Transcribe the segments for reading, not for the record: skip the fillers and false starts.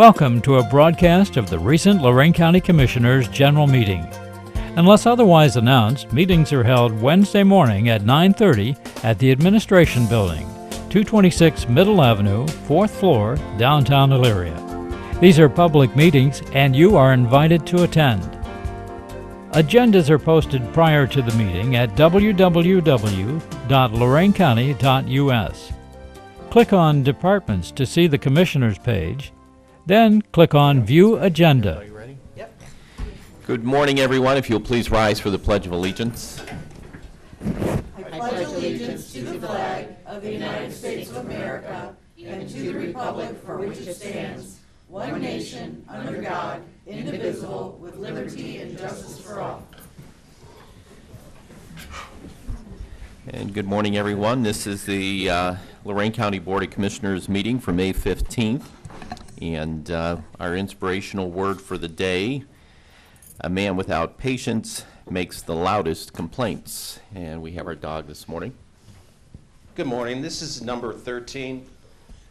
Welcome to a broadcast of the recent Lorain County Commissioners' General Meeting. Unless otherwise announced, meetings are held Wednesday morning at 9:30 at the Administration Building, 226 Middle Avenue, 4th floor, downtown Elyria. These are public meetings and you are invited to attend. Agendas are posted prior to the meeting at www.loraincounty.us. Click on Departments to see the Commissioners page, then click on View Agenda. Are you ready? Yep. Good morning, everyone. If you'll please rise for the Pledge of Allegiance. I pledge allegiance to the flag of the United States of America and to the republic for which it stands, one nation, under God, indivisible, with liberty and justice for all. And good morning, everyone. This is the Lorain County Board of Commissioners meeting for May 15th. And our inspirational word for the day, a man without patience makes the loudest complaints. And we have our dog this morning. Good morning. This is number 13.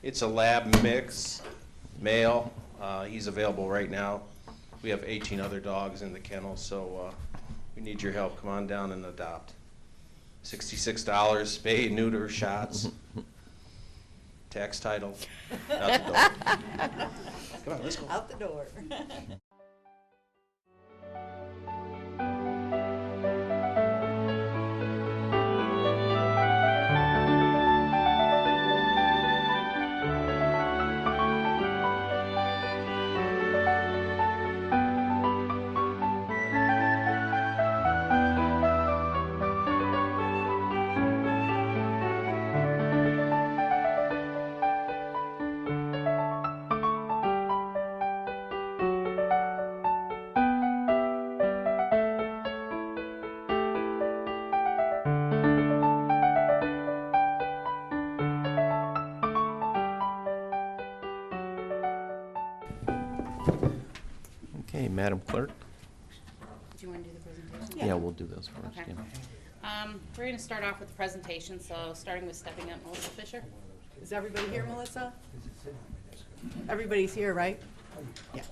It's a lab mix, male. He's available right now. We have 18 other dogs in the kennel, so we need your help. Come on down and adopt. $66, spay, neuter, shots. Tax title, out the door. Come on, let's go. Out the door. Okay, Madam Clerk. Do you want to do the presentation? Yeah, we'll do those first. Okay. Yeah. We're going to start off with the presentation, so starting with stepping up, Melissa Fisher. Is everybody here, Melissa? Everybody's here, right? Yeah.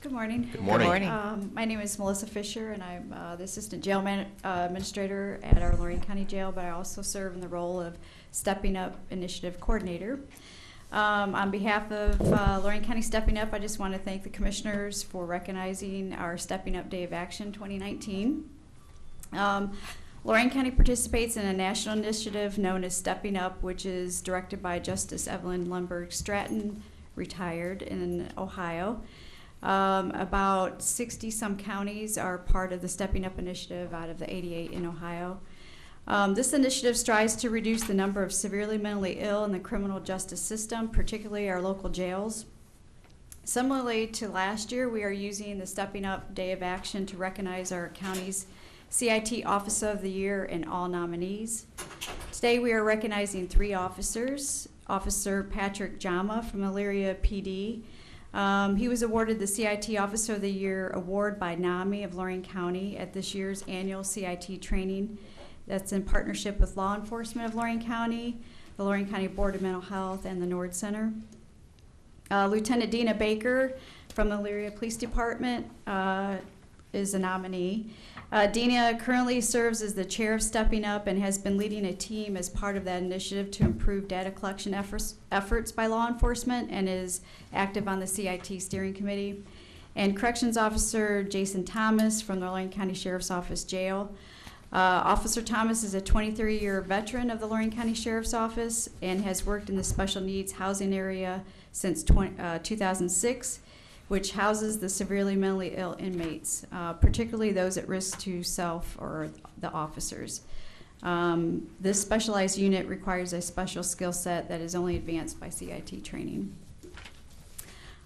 Good morning. Good morning. Good morning. My name is Melissa Fisher, and I'm the Assistant Jail Administrator at our Lorain County Jail, but I also serve in the role of Stepping Up Initiative Coordinator. On behalf of Lorain County Stepping Up, I just want to thank the Commissioners for recognizing our Stepping Up Day of Action 2019. Lorain County participates in a national initiative known as Stepping Up, which is directed by Justice Evelyn Lundberg Stratton, retired, in Ohio. About 60-some counties are part of the Stepping Up initiative out of the 88 in Ohio. This initiative strives to reduce the number of severely mentally ill in the criminal justice system, particularly our local jails. Similarly to last year, we are using the Stepping Up Day of Action to recognize our county's CIT Officer of the Year and all nominees. Today we are recognizing 3 officers. Officer Patrick Jama from Elyria PD. He was awarded the CIT Officer of the Year award by NAMI of Lorain County at this year's annual CIT training. That's in partnership with law enforcement of Lorain County, the Lorain County Board of Mental Health, and the Nord Center. Lieutenant Deena Baker from the Elyria Police Department is a nominee. Deena currently serves as the chair of Stepping Up and has been leading a team as part of that initiative to improve data collection efforts by law enforcement and is active on the CIT steering committee. And Corrections Officer Jason Thomas from the Lorain County Sheriff's Office Jail. Officer Thomas is a 23-year veteran of the Lorain County Sheriff's Office and has worked in the special needs housing area since 2006, which houses the severely mentally ill inmates, particularly those at risk to self or the officers. This specialized unit requires a special skill set that is only advanced by CIT training.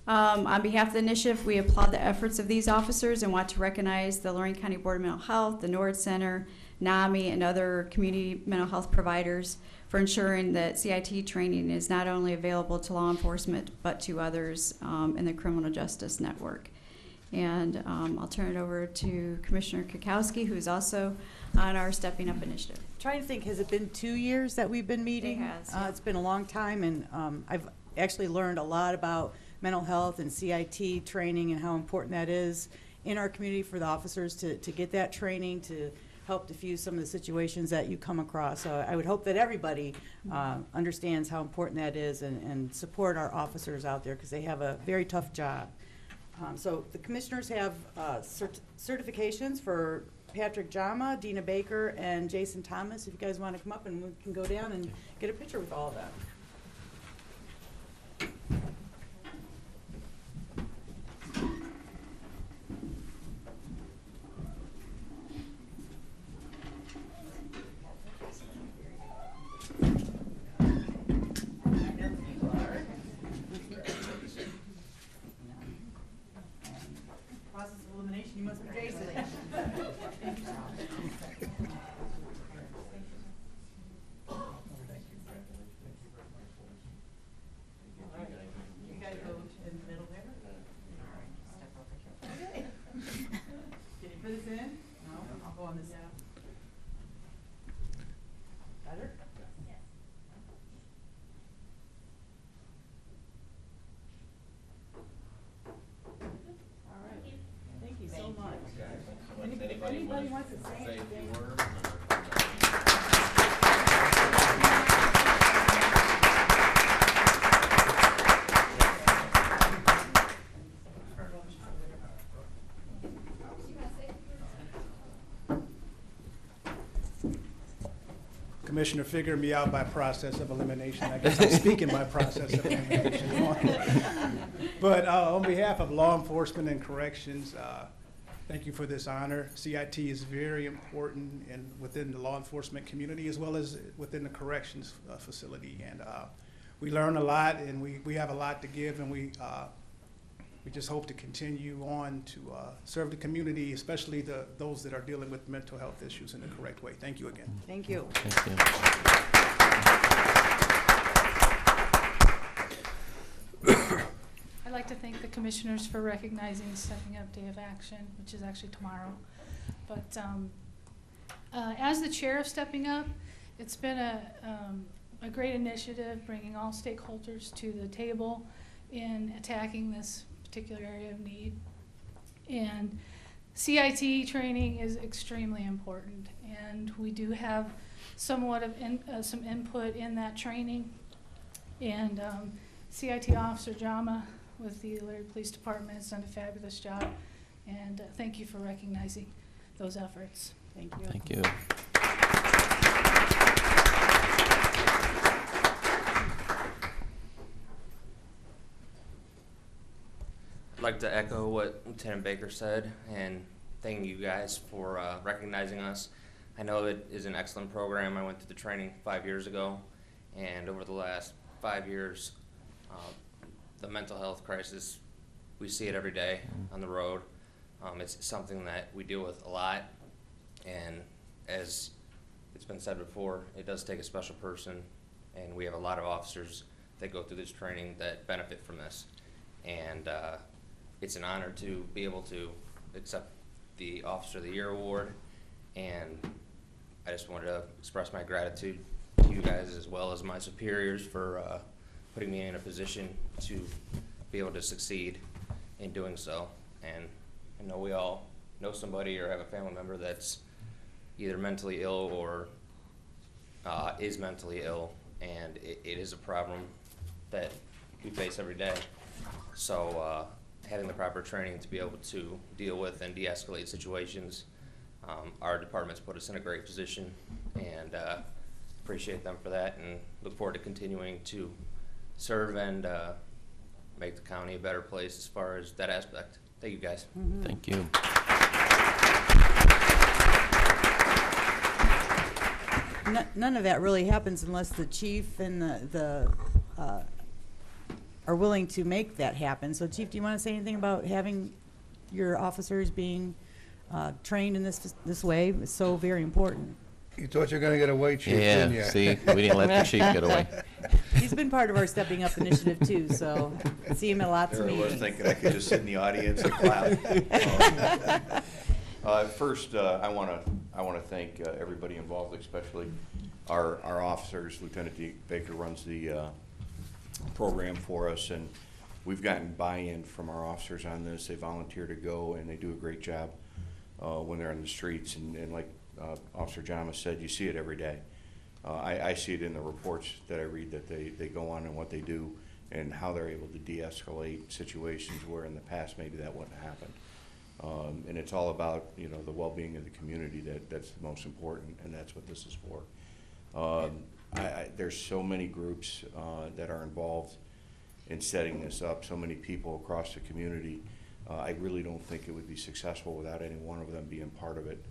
On behalf of the initiative, we applaud the efforts of these officers and want to recognize the Lorain County Board of Mental Health, the Nord Center, NAMI, and other community mental health providers for ensuring that CIT training is not only available to law enforcement, but to others in the criminal justice network. And I'll turn it over to Commissioner Kukowski, who's also on our Stepping Up initiative. Trying to think, has it been 2 years that we've been meeting? has, yeah. It's been a long time, and I've actually learned a lot about mental health and CIT training and how important that is in our community for the officers to get that training to help diffuse some of the situations that you come across. So I would hope that everybody understands how important that is and support our officers out there because they have a very tough job. So the commissioners have certifications for Patrick Jama, Deena Baker, and Jason Thomas. If you guys want to come up and we can go down and get a picture with all of them. Process of elimination, you must be Jason. You guys go in the middle there. Okay. Can you put this in? No, I'll go on this out. Better? Yes. All right. Thank you so much. If anybody wants to say anything. Commissioner figured me out by process of elimination. I guess I'm speaking by process of elimination. But on behalf of law enforcement and corrections, thank you for this honor. CIT is very important within the law enforcement community as well as within the corrections facility. And we learn a lot, and we have a lot to give, and we just hope to continue on to serve the community, especially those that are dealing with mental health issues in the correct way. Thank you again. Thank you. Thank you. I'd like to thank the commissioners for recognizing the Stepping Up Day of Action, which is actually tomorrow. But as the chair of Stepping Up, it's been a great initiative bringing all stakeholders to the table in attacking this particular area of need. And CIT training is extremely important, and we do have somewhat of some input in that training. And CIT Officer Jama with the Elyria Police Department has done a fabulous job, and thank you for recognizing those efforts. Thank you. Thank you. I'd like to echo what Lieutenant Baker said and thank you guys for recognizing us. I know it is an excellent program. I went through the training 5 years ago, and over the last 5 years, the mental health crisis, we see it every day on the road. It's something that we deal with a lot, and as it's been said before, it does take a special person, and we have a lot of officers that go through this training that benefit from this. And it's an honor to be able to accept the Officer of the Year award, and I just wanted to express my gratitude to you guys as well as my superiors for putting me in a position to be able to succeed in doing so. And I know we all know somebody or have a family member that's either mentally ill or is mentally ill, and it is a problem that we face every day. So having the proper training to be able to deal with and de-escalate situations, our department's put us in a great position, and appreciate them for that, and look forward to continuing to serve and make the county a better place as far as that aspect. Thank you, guys. Mm-hmm. Thank you. None of that really happens unless the chief and the are willing to make that happen. So, Chief, do you want to say anything about having your officers being trained in this way? It's so very important. You thought you were going to get away, Chief, didn't you? Yeah, see, we didn't let the chief get away. He's been part of our Stepping Up initiative too, so I see him at lots of There I was meetings. thinking I could just sit in the audience and clap. First, I want to I want to thank everybody involved, especially our officers. Lieutenant Baker runs the program for us, and we've gotten buy-in from our officers on this. They volunteer to go, and they do a great job when they're on the streets. And like Officer Jama said, you see it every day. I see it in the reports that I read that they go on and what they do and how they're able to de-escalate situations where in the past maybe that wouldn't happen. And it's all about, you know, the well-being of the community. That's the most important, and that's what this is for. There's so many groups that are involved in setting this up, so many people across the community. I really don't think it would be successful without any one of them being part of it.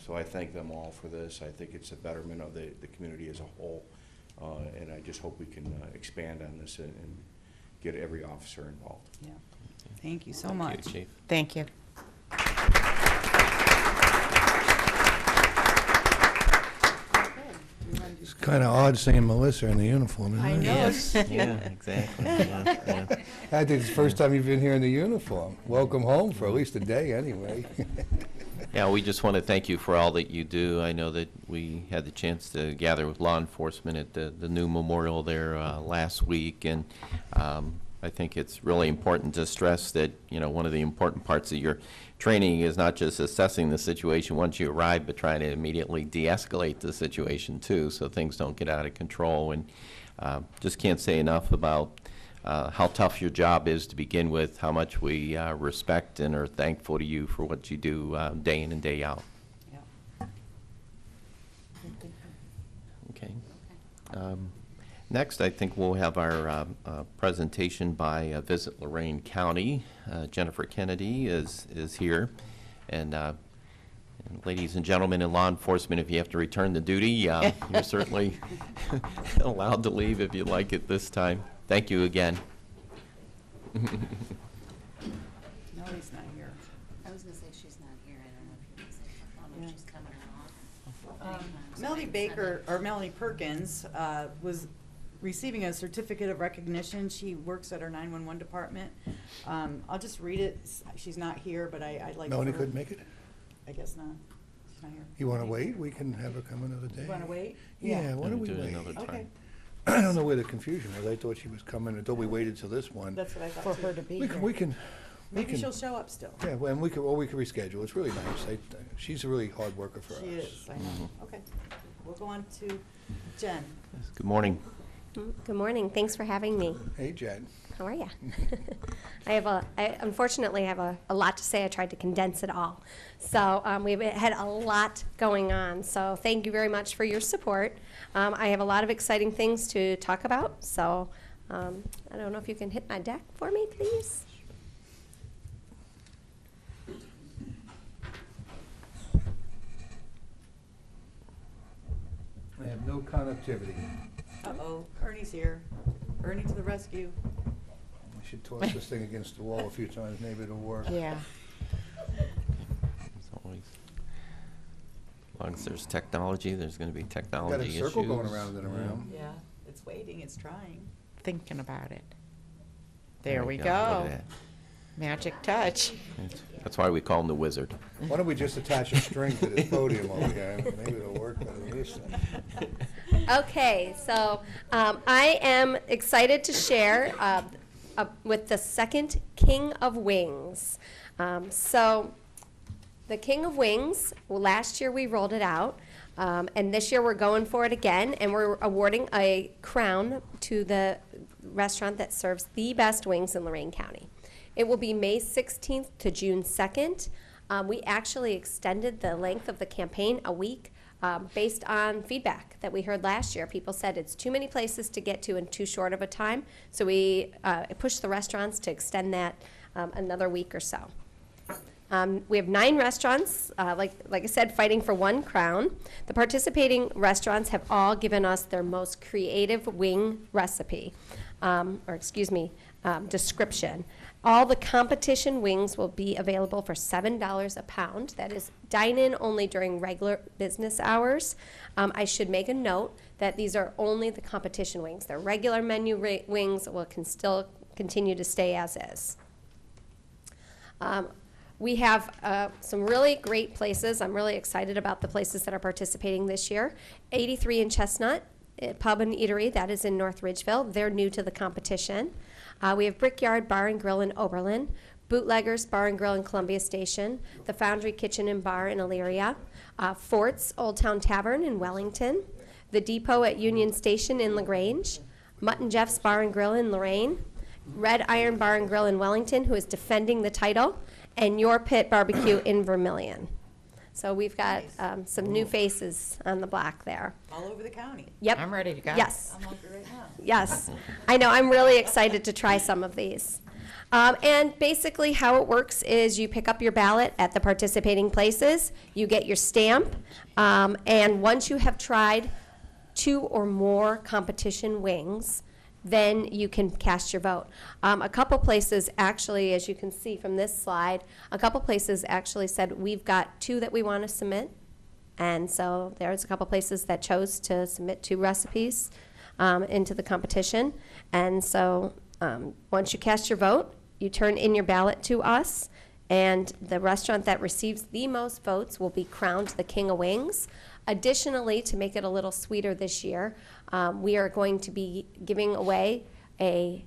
So I thank them all for this. I think it's a betterment of the community as a whole, and I just hope we can expand on this and get every officer involved. Yeah. Thank you so much. Thank you, Chief. Thank you. It's kind of odd seeing Melissa in the uniform, isn't it? I know. Yes, yeah, exactly. Yeah. I think it's the first time you've been here in the uniform. Welcome home for at least a day, anyway. Yeah, we just want to thank you for all that you do. I know that we had the chance to gather with law enforcement at the new memorial there last week, and I think it's really important to stress that, you know, one of the important parts of your training is not just assessing the situation once you arrive, but trying to immediately de-escalate the situation too, so things don't get out of control. And just can't say enough about how tough your job is to begin with, how much we respect and are thankful to you for what you do day in and day out. Yeah. Okay. Next, I think we'll have our presentation by Visit Lorain County. Jennifer Kennedy is here. And ladies and gentlemen in law enforcement, if you have to return to duty, you're certainly allowed to leave if you'd like at this time. Thank you again. No, he's not here. I was gonna say she's not here, I don't know if you can say, I don't know if she's coming along. Melanie Baker, or Melanie Perkins, was receiving a certificate of recognition. She works at our 911 department. I'll just read it. She's not here, but I'd like Melanie for- couldn't make it? I guess not. She's not here. You want to wait? We can have her come another day. You want to wait? Yeah, why don't we Do it wait? another time. Okay. I don't know where the confusion was. I thought she was coming until we waited till this one. That's what I thought. For her to be We can. Maybe she'll show up still. Yeah, well, and we could reschedule. It's really nice. She's a really hard worker for us. She is, I know. Okay. We'll go on to Jen. Good morning. Good morning. Thanks for having me. Hey, Jen. How are you? I unfortunately have a lot to say. I tried to condense it all. So we've had a lot going on. So thank you very much for your support. I have a lot of exciting things to talk about. So I don't know if you can hit my deck for me, please. I have no connectivity. Uh-oh, Ernie's here. Ernie to the rescue. We should toss this thing against the wall a few times. Maybe it'll work. Yeah. As always, as long as there's technology, there's going to be Got technology a issues. circle going around and around. Yeah, it's waiting, it's trying. Thinking about it. There we Look go. at that. Magic touch. That's why we call him the wizard. Why don't we just attach a string to this podium over here? Maybe it'll work better than this thing. Okay, so I am excited to share with the second King of Wings. So the King of Wings, last year we rolled it out, and this year we're going for it again, and we're awarding a crown to the restaurant that serves the best wings in Lorain County. It will be May 16th to June 2nd. We actually extended the length of the campaign a week based on feedback that we heard last year. People said it's too many places to get to in too short of a time, so we pushed the restaurants to extend that another week or so. We have 9 restaurants, like I said, fighting for one crown. The participating restaurants have all given us their most creative wing recipe, description. All the competition wings will be available for $7 a pound. That is dine-in only during regular business hours. I should make a note that these are only the competition wings. Their regular menu wings can still continue to stay as is. We have some really great places. I'm really excited about the places that are participating this year. 83 in Chestnut, Pub and Eatery, that is in North Ridgeville. They're new to the competition. We have Brickyard Bar and Grill in Oberlin, Bootleggers Bar and Grill in Columbia Station, the Foundry Kitchen and Bar in Elyria, Fort's Old Town Tavern in Wellington, the Depot at Union Station in LaGrange, Mutt and Jeff's Bar and Grill in Lorain, Red Iron Bar and Grill in Wellington, who is defending the title, and Your Pit Barbecue in Vermilion. So we've got some new faces on the block there. All over the county. Yep. I'm ready to go. Yes. I'm hungry right now. Yes. I know. I'm really excited to try some of these. And basically how it works is you pick up your ballot at the participating places, you get your stamp, and once you have tried 2 or more competition wings, then you can cast your vote. A couple places actually, as you can see from this slide, a couple places actually said we've got 2 that we want to submit. And so there's a couple places that chose to submit 2 recipes into the competition. And so once you cast your vote, you turn in your ballot to us, and the restaurant that receives the most votes will be crowned the King of Wings. Additionally, to make it a little sweeter this year, we are going to be giving away a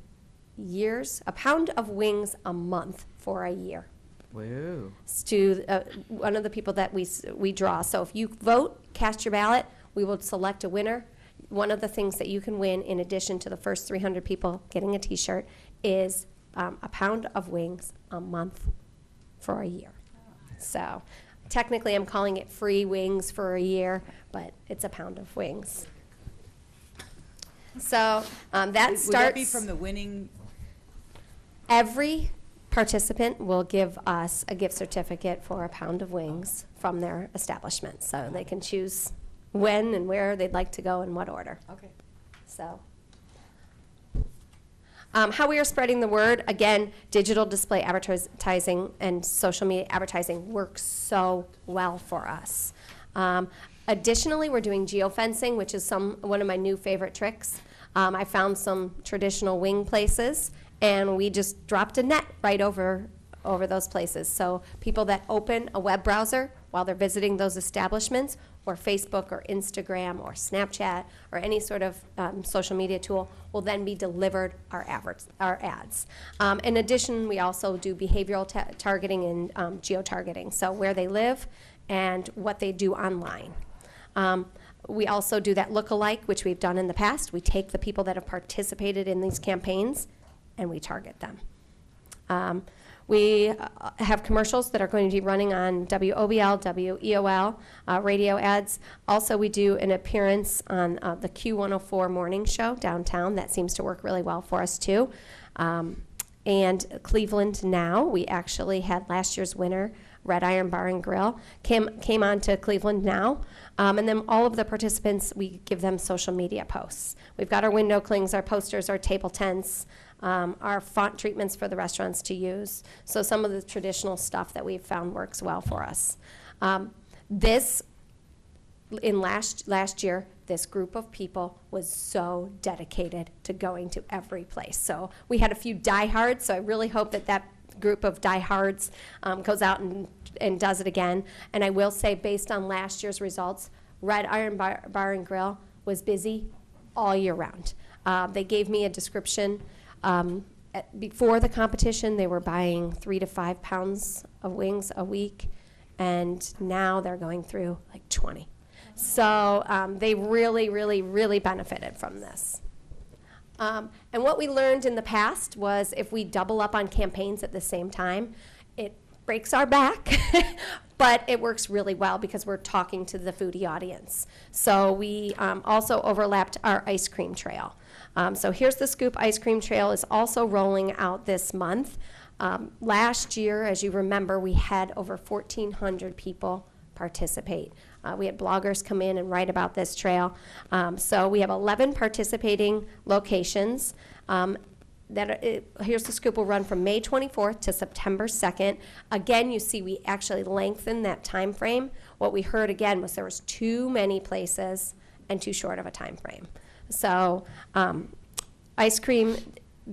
pound of wings a month for a year. Woo. To one of the people that we draw. So if you vote, cast your ballot, we will select a winner. One of the things that you can win, in addition to the first 300 people getting a T-shirt, is a pound of wings a month for a year. So technically, I'm calling it free wings for a year, but it's a pound of wings. So that Would starts. that be from the winning? Every participant will give us a gift certificate for a pound of wings from their establishment, so they can choose when and where they'd like to go and what order. Okay. So. How we are spreading the word, again, digital display advertising and social media advertising works so well for us. Additionally, we're doing geofencing, which is one of my new favorite tricks. I found some traditional wing places, and we just dropped a net right over those places. So people that open a web browser while they're visiting those establishments, or Facebook or Instagram or Snapchat or any sort of social media tool, will then be delivered our ads. In addition, we also do behavioral targeting and geo-targeting, so where they live and what they do online. We also do that look-alike, which we've done in the past. We take the people that have participated in these campaigns and we target them. We have commercials that are going to be running on WOBL, WEOL, radio ads. Also, we do an appearance on the Q104 morning show downtown. That seems to work really well for us, too. And Cleveland Now, we actually had last year's winner, Red Iron Bar and Grill, came on to Cleveland Now. And then all of the participants, we give them social media posts. We've got our window clings, our posters, our table tents, our font treatments for the restaurants to use. So some of the traditional stuff that we've found works well for us. Last year, this group of people was so dedicated to going to every place. So we had a few diehards, so I really hope that group of diehards goes out and does it again. And I will say, based on last year's results, Red Iron Bar and Grill was busy all year round. They gave me a description. Before the competition, they were buying 3 to 5 pounds of wings a week, and now they're going through like 20. So they really, really, really benefited from this. And what we learned in the past was if we double up on campaigns at the same time, it breaks our back, but it works really well because we're talking to the foodie audience. So we also overlapped our ice cream trail. So Here's the Scoop ice cream trail is also rolling out this month. Last year, as you remember, we had over 1,400 people participate. We had bloggers come in and write about this trail. So we have 11 participating locations. Here's the Scoop will run from May 24th to September 2nd. Again, you see we actually lengthened that time frame. What we heard again was there was too many places and too short of a time frame. So ice cream,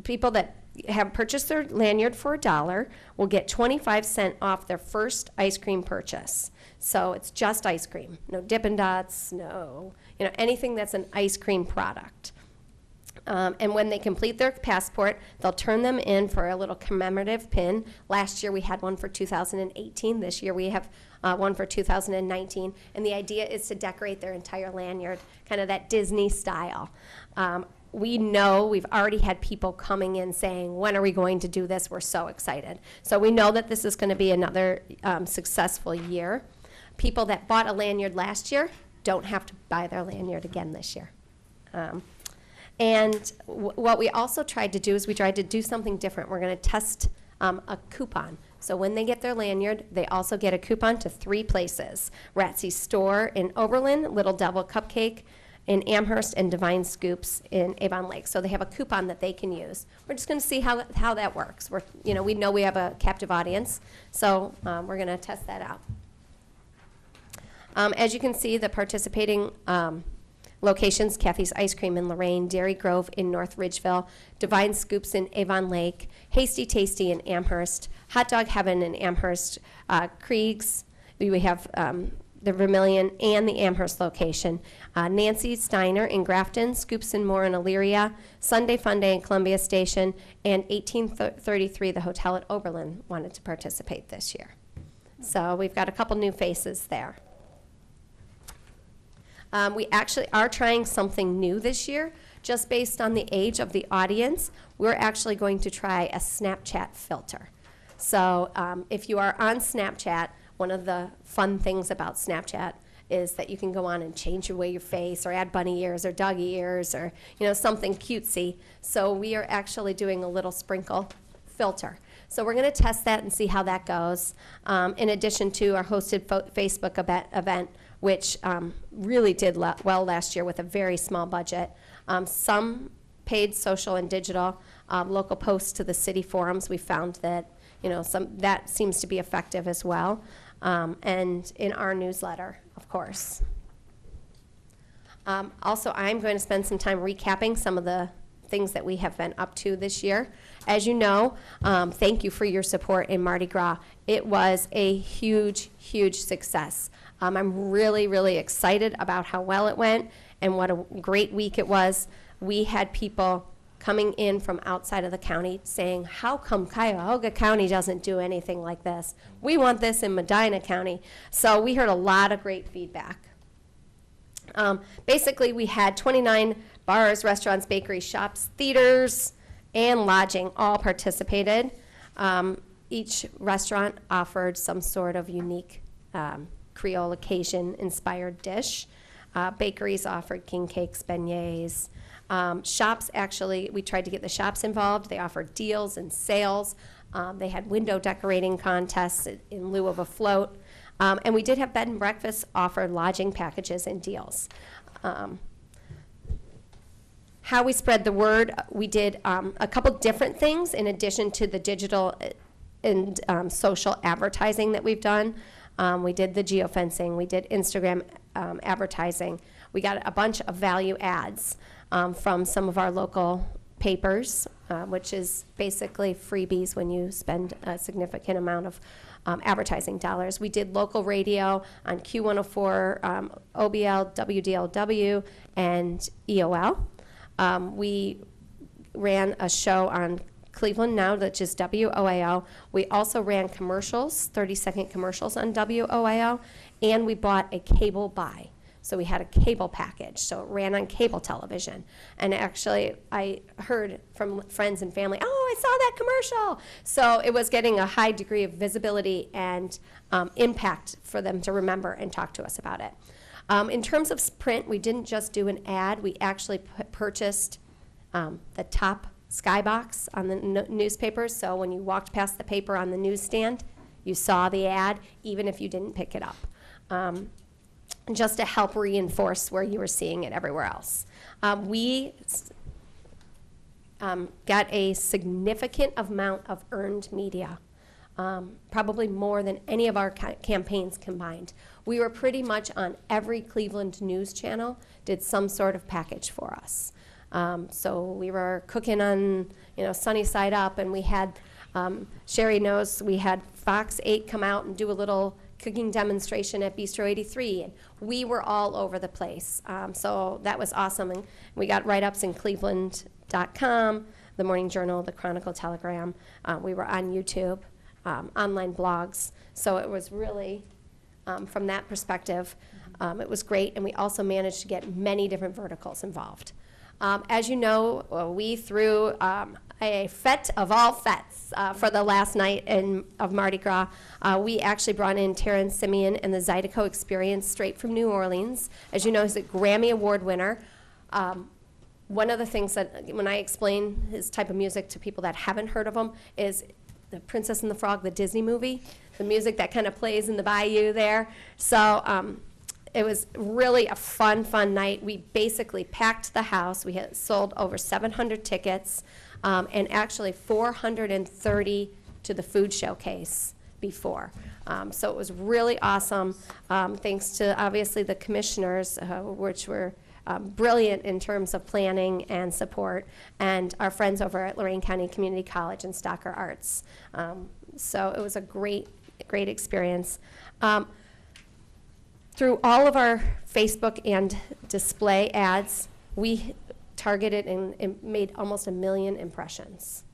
people that have purchased their lanyard for $1 will get 25 cents off their first ice cream purchase. So it's just ice cream, no Dippin' Dots, no, anything that's an ice cream product. And when they complete their passport, they'll turn them in for a little commemorative pin. Last year we had one for 2018. This year we have one for 2019. And the idea is to decorate their entire lanyard, kind of that Disney style. We know we've already had people coming in saying, when are we going to do this? We're so excited. So we know that this is going to be another successful year. People that bought a lanyard last year don't have to buy their lanyard again this year. And what we also tried to do is we tried to do something different. We're going to test a coupon. So when they get their lanyard, they also get a coupon to 3 places: Ratsy's Store in Oberlin, Little Devil Cupcake in Amherst, and Divine Scoops in Avon Lake. So they have a coupon that they can use. We're just going to see how that works. We know we have a captive audience, so we're going to test that out. As you can see, the participating locations: Kathy's Ice Cream in Lorain, Dairy Grove in North Ridgeville, Divine Scoops in Avon Lake, Hasty Tasty in Amherst, Hot Dog Heaven in Amherst, Krieg's, we have the Vermilion and the Amherst location, Nancy's Diner in Grafton, Scoops and More in Elyria, Sunday Fun Day in Columbia Station, and 1833, the hotel at Oberlin, wanted to participate this year. So we've got a couple new faces there. We actually are trying something new this year, just based on the age of the audience. We're actually going to try a Snapchat filter. So if you are on Snapchat, one of the fun things about Snapchat is that you can go on and change the way your face, or add bunny ears or doggy ears, or something cutesy. So we are actually doing a little sprinkle filter. So we're going to test that and see how that goes, in addition to our hosted Facebook event, which really did well last year with a very small budget. Some paid social and digital, local posts to the city forums. We found that that seems to be effective as well, and in our newsletter, of course. Also, I'm going to spend some time recapping some of the things that we have been up to this year. As you know, thank you for your support in Mardi Gras. It was a huge, huge success. I'm really, really excited about how well it went and what a great week it was. We had people coming in from outside of the county saying, how come Cuyahoga County doesn't do anything like this? We want this in Medina County. So we heard a lot of great feedback. Basically, we had 29 bars, restaurants, bakeries, shops, theaters, and lodging all participated. Each restaurant offered some sort of unique Creole occasion-inspired dish. Bakeries offered king cakes, beignets. Shops, actually, we tried to get the shops involved. They offered deals and sales. They had window decorating contests in lieu of a float. And we did have bed and breakfast offer lodging packages and deals. How we spread the word, we did a couple different things in addition to the digital and social advertising that we've done. We did the geofencing, we did Instagram advertising. We got a bunch of value ads from some of our local papers, which is basically freebies when you spend a significant amount of advertising dollars. We did local radio on Q104, OBL, WDLW, and EOL. We ran a show on Cleveland Now, which is WOAO. We also ran commercials, 30-second commercials on WOAO, and we bought a cable buy. So we had a cable package, so it ran on cable television. And actually, I heard from friends and family, oh, I saw that commercial. So it was getting a high degree of visibility and impact for them to remember and talk to us about it. In terms of print, we didn't just do an ad. We actually purchased the top skybox on the newspapers. So when you walked past the paper on the newsstand, you saw the ad, even if you didn't pick it up. Just to help reinforce where you were seeing it everywhere else. We got a significant amount of earned media, probably more than any of our campaigns combined. We were pretty much on every Cleveland news channel, did some sort of package for us. So we were cooking on, sunny side up, and we had, Sherry knows, we had Fox 8 come out and do a little cooking demonstration at Bistro 83, and we were all over the place. So that was awesome, and we got write-ups in Cleveland.com, the Morning Journal, the Chronicle Telegram. We were on YouTube, online blogs, so it was really, from that perspective, it was great, and we also managed to get many different verticals involved. As you know, we threw a fete of all fetes for the last night of Mardi Gras. We actually brought in Taryn Simeon and the Zydeco Experience straight from New Orleans. As you know, he's a Grammy Award winner. One of the things that, when I explain his type of music to people that haven't heard of him, is the Princess and the Frog, the Disney movie, the music that kind of plays in the bayou there. So it was really a fun night. We basically packed the house. We had sold over 700 tickets, and actually 430 to the food showcase before. So it was really awesome, thanks to obviously the commissioners, which were brilliant in terms of planning and support, and our friends over at Lorain County Community College and Stocker Arts. So it was a great experience. Through all of our Facebook and display ads, we targeted and made almost 1 million impressions.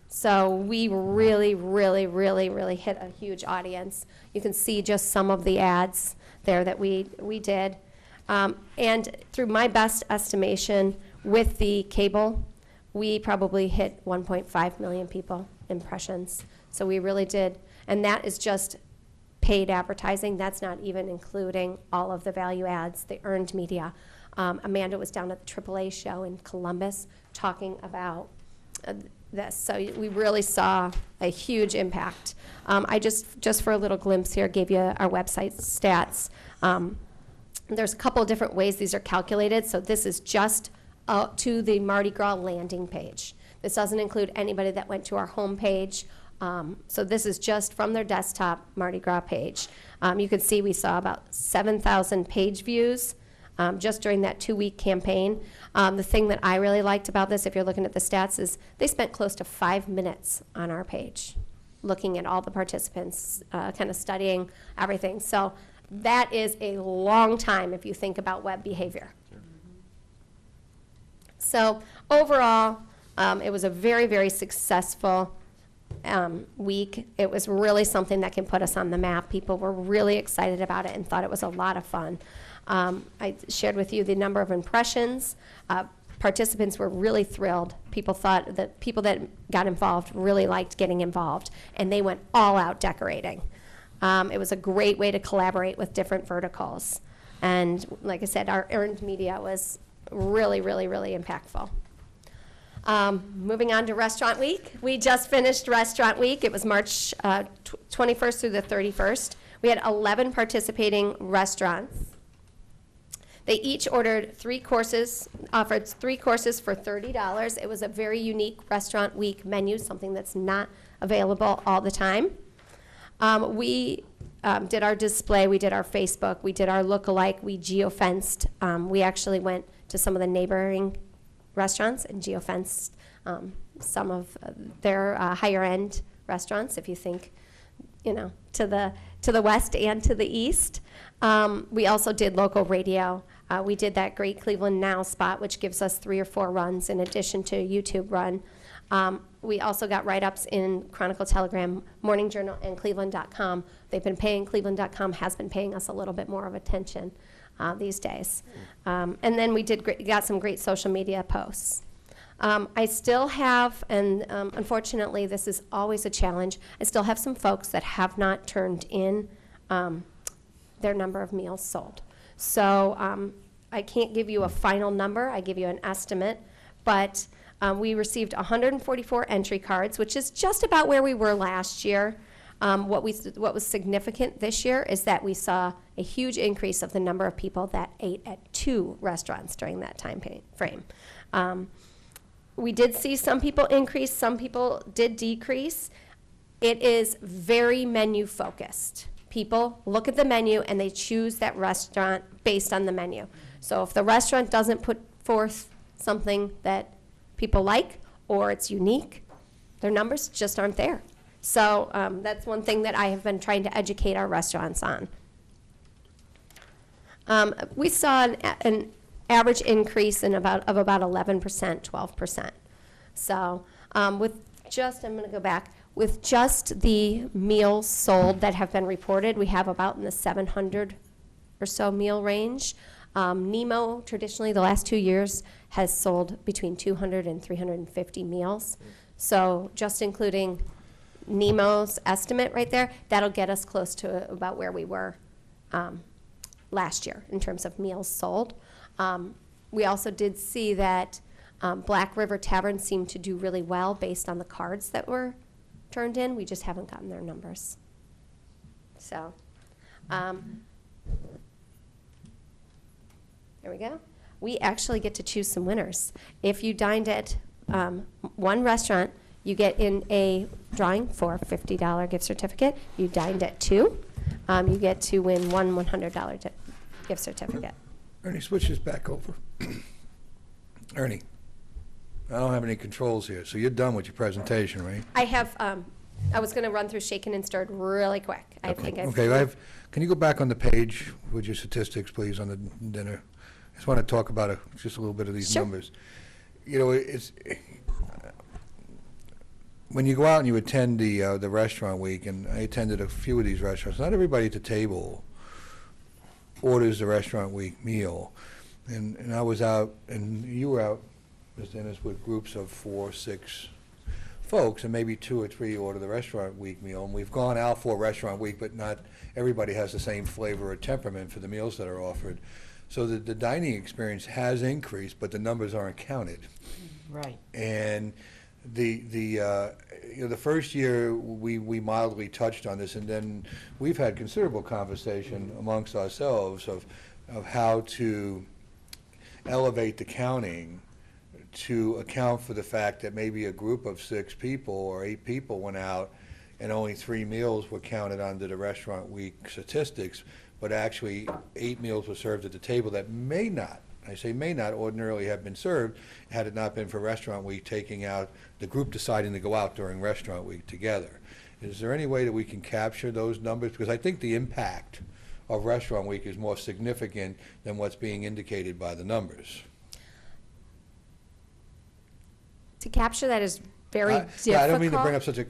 So we really hit a huge audience. You can see just some of the ads there that we did. And through my best estimation, with the cable, we probably hit 1.5 million people impressions. So we really did, and that is just paid advertising. That's not even including all of the value ads, the earned media. Amanda was down at the AAA show in Columbus talking about this. So we really saw a huge impact. I just for a little glimpse here, gave you our website stats. There's a couple of different ways these are calculated. So this is just to the Mardi Gras landing page. This doesn't include anybody that went to our home page. So this is just from their desktop Mardi Gras page. You can see we saw about 7,000 page views just during that 2-week campaign. The thing that I really liked about this, if you're looking at the stats, is they spent close to 5 minutes on our page looking at all the participants, kind of studying everything. So that is a long time if you think about web behavior. So overall, it was a very successful week. It was really something that can put us on the map. People were really excited about it and thought it was a lot of fun. I shared with you the number of impressions. Participants were really thrilled. People thought that people that got involved really liked getting involved, and they went all out decorating. It was a great way to collaborate with different verticals. And like I said, our earned media was really impactful. Moving on to Restaurant Week. We just finished Restaurant Week. It was March 21st through the 31st. We had 11 participating restaurants. They each ordered 3 courses, offered 3 courses for $30. It was a very unique Restaurant Week menu, something that's not available all the time. We did our display, we did our Facebook, we did our look-alike, we geofenced. We actually went to some of the neighboring restaurants and geofenced some of their higher-end restaurants, if you think, to the west and to the east. We also did local radio. We did that great Cleveland Now spot, which gives us 3 or 4 runs in addition to a YouTube run. We also got write-ups in Chronicle Telegram, Morning Journal, and Cleveland.com. They've been paying, Cleveland.com has been paying us a little bit more of attention these days. And then we got some great social media posts. I still have, and unfortunately this is always a challenge, I still have some folks that have not turned in their number of meals sold. So I can't give you a final number, I give you an estimate, but we received 144 entry cards, which is just about where we were last year. What was significant this year is that we saw a huge increase of the number of people that ate at 2 restaurants during that time frame. We did see some people increase, some people did decrease. It is very menu focused. People look at the menu and they choose that restaurant based on the menu. So if the restaurant doesn't put forth something that people like or it's unique, their numbers just aren't there. So that's one thing that I have been trying to educate our restaurants on. We saw an average increase of about 11%, 12%. So I'm going to go back. With just the meals sold that have been reported, we have about in the 700 or so meal range. Nemo, traditionally, the last 2 years, has sold between 200 and 350 meals. So just including Nemo's estimate right there, that'll get us close to about where we were last year in terms of meals sold. We also did see that Black River Tavern seemed to do really well based on the cards that were turned in. We just haven't gotten their numbers. So, there we go. We actually get to choose some winners. If you dined at one restaurant, you get in a drawing for a $50 gift certificate. You dined at two, you get to win one $100 gift certificate. Ernie, switch this back over. Ernie, I don't have any controls here, so you're done with your presentation, right? I have, I was going to run through shaken and stirred really quick. I think I've. Okay, can you go back on the page with your statistics, please, on the dinner? I just want to talk about just a little bit of these Sure. numbers. You know, when you go out and you attend the restaurant week, and I attended a few of these restaurants, not everybody at the table orders the restaurant week meal. And I was out, and you were out, Ms. Innes, with groups of 4, 6 folks, and maybe 2 or 3 order the restaurant week meal. And we've gone out for restaurant week, but not everybody has the same flavor or temperament for the meals that are offered. So the dining experience has increased, but the numbers aren't counted. Right. And the first year we mildly touched on this, and then we've had considerable conversation amongst ourselves of how to elevate the counting to account for the fact that maybe a group of 6 people or 8 people went out and only 3 meals were counted under the restaurant week statistics, but actually 8 meals were served at the table that may not, I say may not, ordinarily have been served had it not been for restaurant week taking out the group deciding to go out during restaurant week together. Is there any way that we can capture those numbers? Because I think the impact of restaurant week is more significant than what's being indicated by the numbers. To capture that is very difficult. Yeah, I don't mean to bring up such a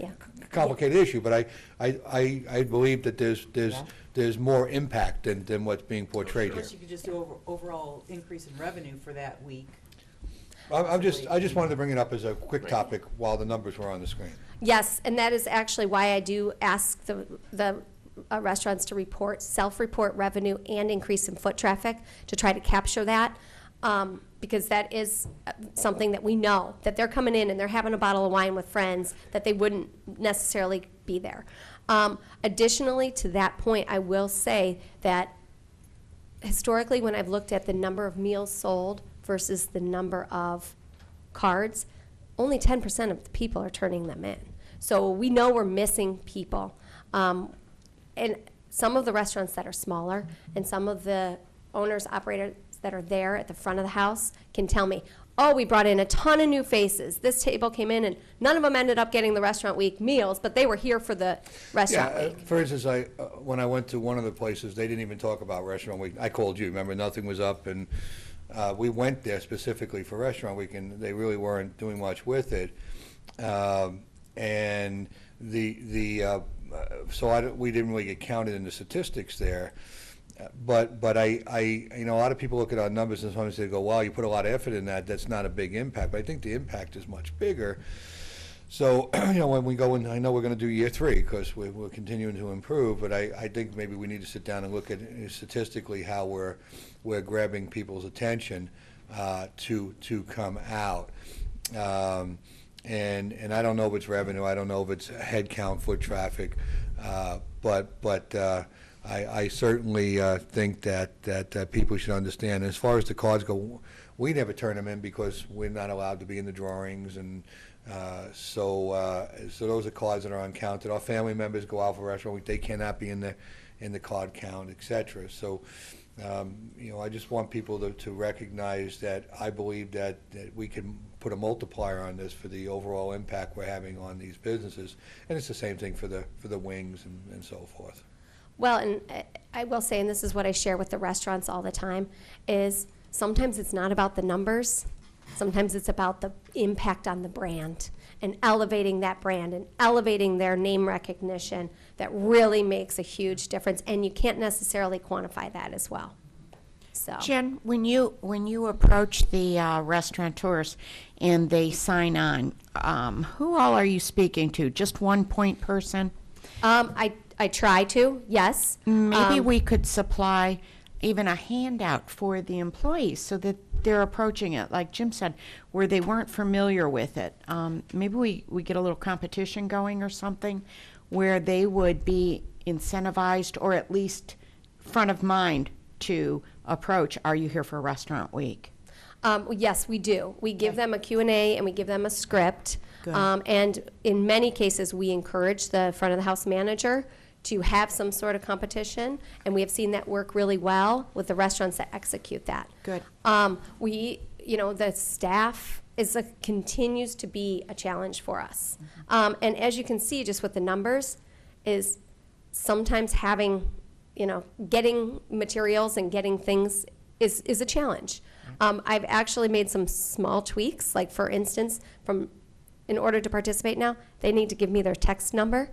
complicated issue, but I believe that there's more impact than what's being portrayed here. Unless you could just do overall increase in revenue for that week. I just wanted to bring it up as a quick topic while the numbers were on the screen. Yes, and that is actually why I do ask the restaurants to self-report revenue and increase in foot traffic to try to capture that, because that is something that we know, that they're coming in and they're having a bottle of wine with friends, that they wouldn't necessarily be there. Additionally, to that point, I will say that historically, when I've looked at the number of meals sold versus the number of cards, only 10% of the people are turning them in. So we know we're missing people. And some of the restaurants that are smaller and some of the owners, operators that are there at the front of the house can tell me, oh, we brought in a ton of new faces. This table came in and none of them ended up getting the restaurant week meals, but they were here for the restaurant week. For instance, when I went to one of the places, they didn't even talk about restaurant week. I called you, remember, nothing was up, and we went there specifically for restaurant week, and they really weren't doing much with it. And so we didn't really get counted in the statistics there. But a lot of people look at our numbers and sometimes they go, wow, you put a lot of effort in that, that's not a big impact. But I think the impact is much bigger. So, when we go in, I know we're going to do year 3 because we're continuing to improve, but I think maybe we need to sit down and look at statistically how we're grabbing people's attention to come out. And I don't know if it's revenue, I don't know if it's head count, foot traffic, but I certainly think that people should understand. As far as the cards go, we never turn them in because we're not allowed to be in the drawings, and so those are cards that are uncounted. Our family members go out for restaurant week; they cannot be in the card count, etc. So I just want people to recognize that I believe that we can put a multiplier on this for the overall impact we're having on these businesses, and it's the same thing for the wings and so forth. Well, and I will say, and this is what I share with the restaurants all the time, is sometimes it's not about the numbers. Sometimes it's about the impact on the brand and elevating that brand and elevating their name recognition that really makes a huge difference, and you can't necessarily quantify that as well. So. Jen, when you approach the restaurateurs and they sign on, who all are you speaking to? Just one point person? I try to, yes. Maybe we could supply even a handout for the employees so that they're approaching it, like Jim said, where they weren't familiar with it. Maybe we get a little competition going or something where they would be incentivized or at least front of mind to approach, are you here for Restaurant Week? Yes, we do. We give them a Q&A and we give them a script. Good. And in many cases, we encourage the front of the house manager to have some sort of competition, and we have seen that work really well with the restaurants that execute that. Good. The staff continues to be a challenge for us. And as you can see, just with the numbers, is sometimes getting materials and getting things is a challenge. I've actually made some small tweaks, like for instance, in order to participate now, they need to give me their text number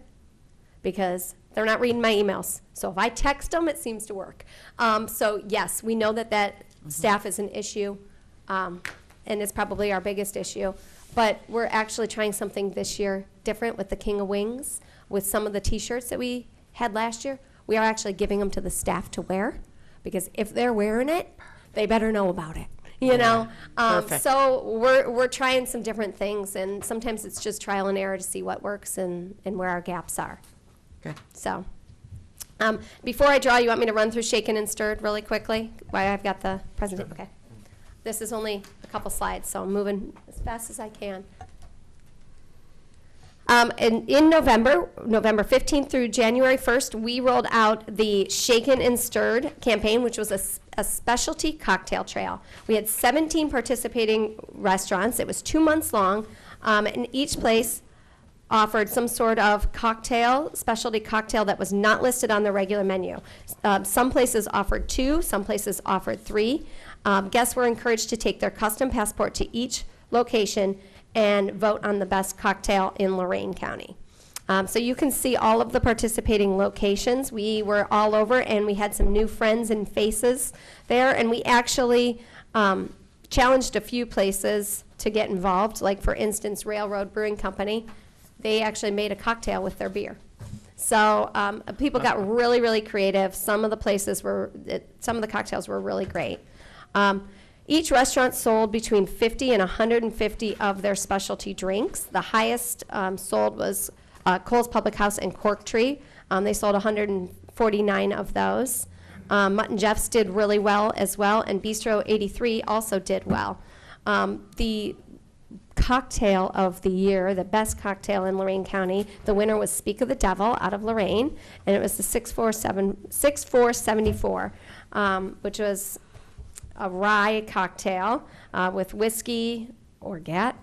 because they're not reading my emails. So if I text them, it seems to work. So yes, we know that staff is an issue, and it's probably our biggest issue. But we're actually trying something this year different with the King of Wings. With some of the T-shirts that we had last year, we are actually giving them to the staff to wear, because if they're wearing it, they better know about it. Perfect. So we're trying some different things, and sometimes it's just trial and error to see what works and where our gaps are. Good. So, before I draw, you want me to run through shaken and stirred really quickly? Why I've got the presentation. Okay. This is only a couple slides, so I'm moving as fast as I can. In November 15th through January 1st, we rolled out the Shaken and Stirred campaign, which was a specialty cocktail trail. We had 17 participating restaurants. It was 2 months long, and each place offered some sort of specialty cocktail that was not listed on the regular menu. Some places offered 2, some places offered 3. Guests were encouraged to take their custom passport to each location and vote on the best cocktail in Lorain County. So you can see all of the participating locations. We were all over, and we had some new friends and faces there, and we actually challenged a few places to get involved, like for instance, Railroad Brewing Company. They actually made a cocktail with their beer. So people got really, really creative. Some of the cocktails were really great. Each restaurant sold between 50 and 150 of their specialty drinks. The highest sold was Cole's Public House and Cork Tree. They sold 149 of those. Mutt and Jeff's did really well as well, and Bistro 83 also did well. The cocktail of the year, the best cocktail in Lorain County, the winner was Speak of the Devil out of Lorain, and it was the 6474, which was a rye cocktail with whiskey or gat,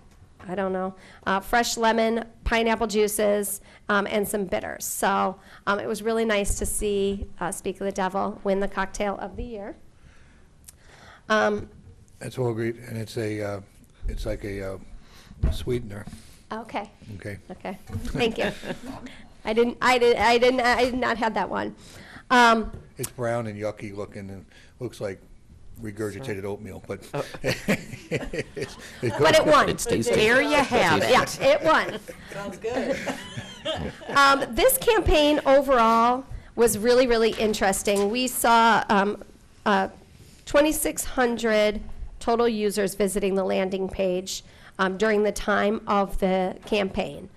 I don't know, fresh lemon, pineapple juices, and some bitters. So it was really nice to see Speak of the Devil win the cocktail of the year. That's all great, and it's like a sweetener. Okay. Okay. Okay. Thank you. I did not have that one. It's brown and yucky looking and looks like regurgitated oatmeal, but it's good. But it won. There you have it. Yeah, it won. Sounds good. This campaign overall was really, really interesting. We saw 2,600 total users visiting the landing page during the time of the campaign.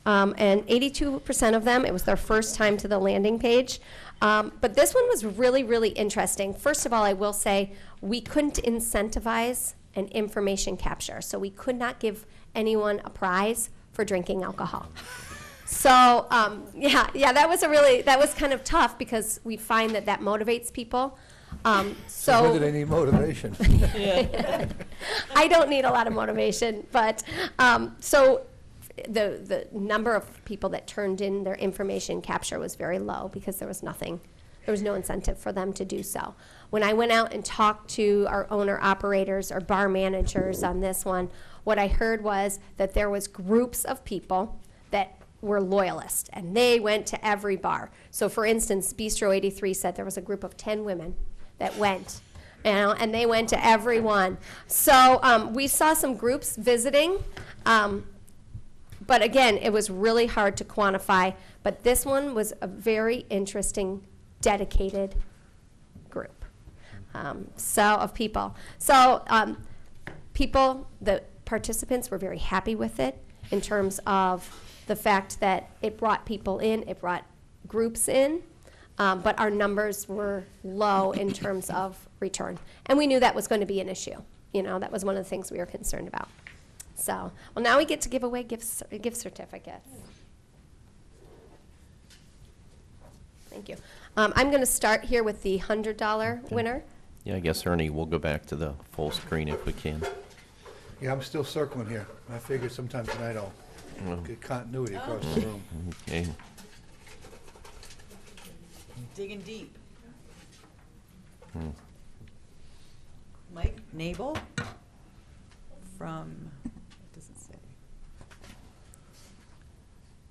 And 82% of them, it was their first time to the landing page. But this one was really, really interesting. First of all, I will say we couldn't incentivize an information capture. So we could not give anyone a prize for drinking alcohol. So that was kind of tough because we find that motivates people. So when do they need motivation? I don't need a lot of motivation, but so the number of people that turned in their information capture was very low because there was no incentive for them to do so. When I went out and talked to our owner-operators or bar managers on this one, what I heard was that there was groups of people that were loyalists, and they went to every bar. So for instance, Bistro 83 said there was a group of 10 women that went, and they went to every one. So we saw some groups visiting, but again, it was really hard to quantify. But this one was a very interesting, dedicated group of people. So the participants were very happy with it in terms of the fact that it brought people in, it brought groups in, but our numbers were low in terms of return. And we knew that was going to be an issue. That was one of the things we were concerned about. So, well, now we get to give away gift certificates. Thank you. I'm going to start here with the $100 winner. Yeah, I guess, Ernie, we'll go back to the full screen if we can. Yeah, I'm still circling here. I figure sometime tonight I'll get continuity across the room. Okay. Digging deep. Mike Nabel from, it doesn't say.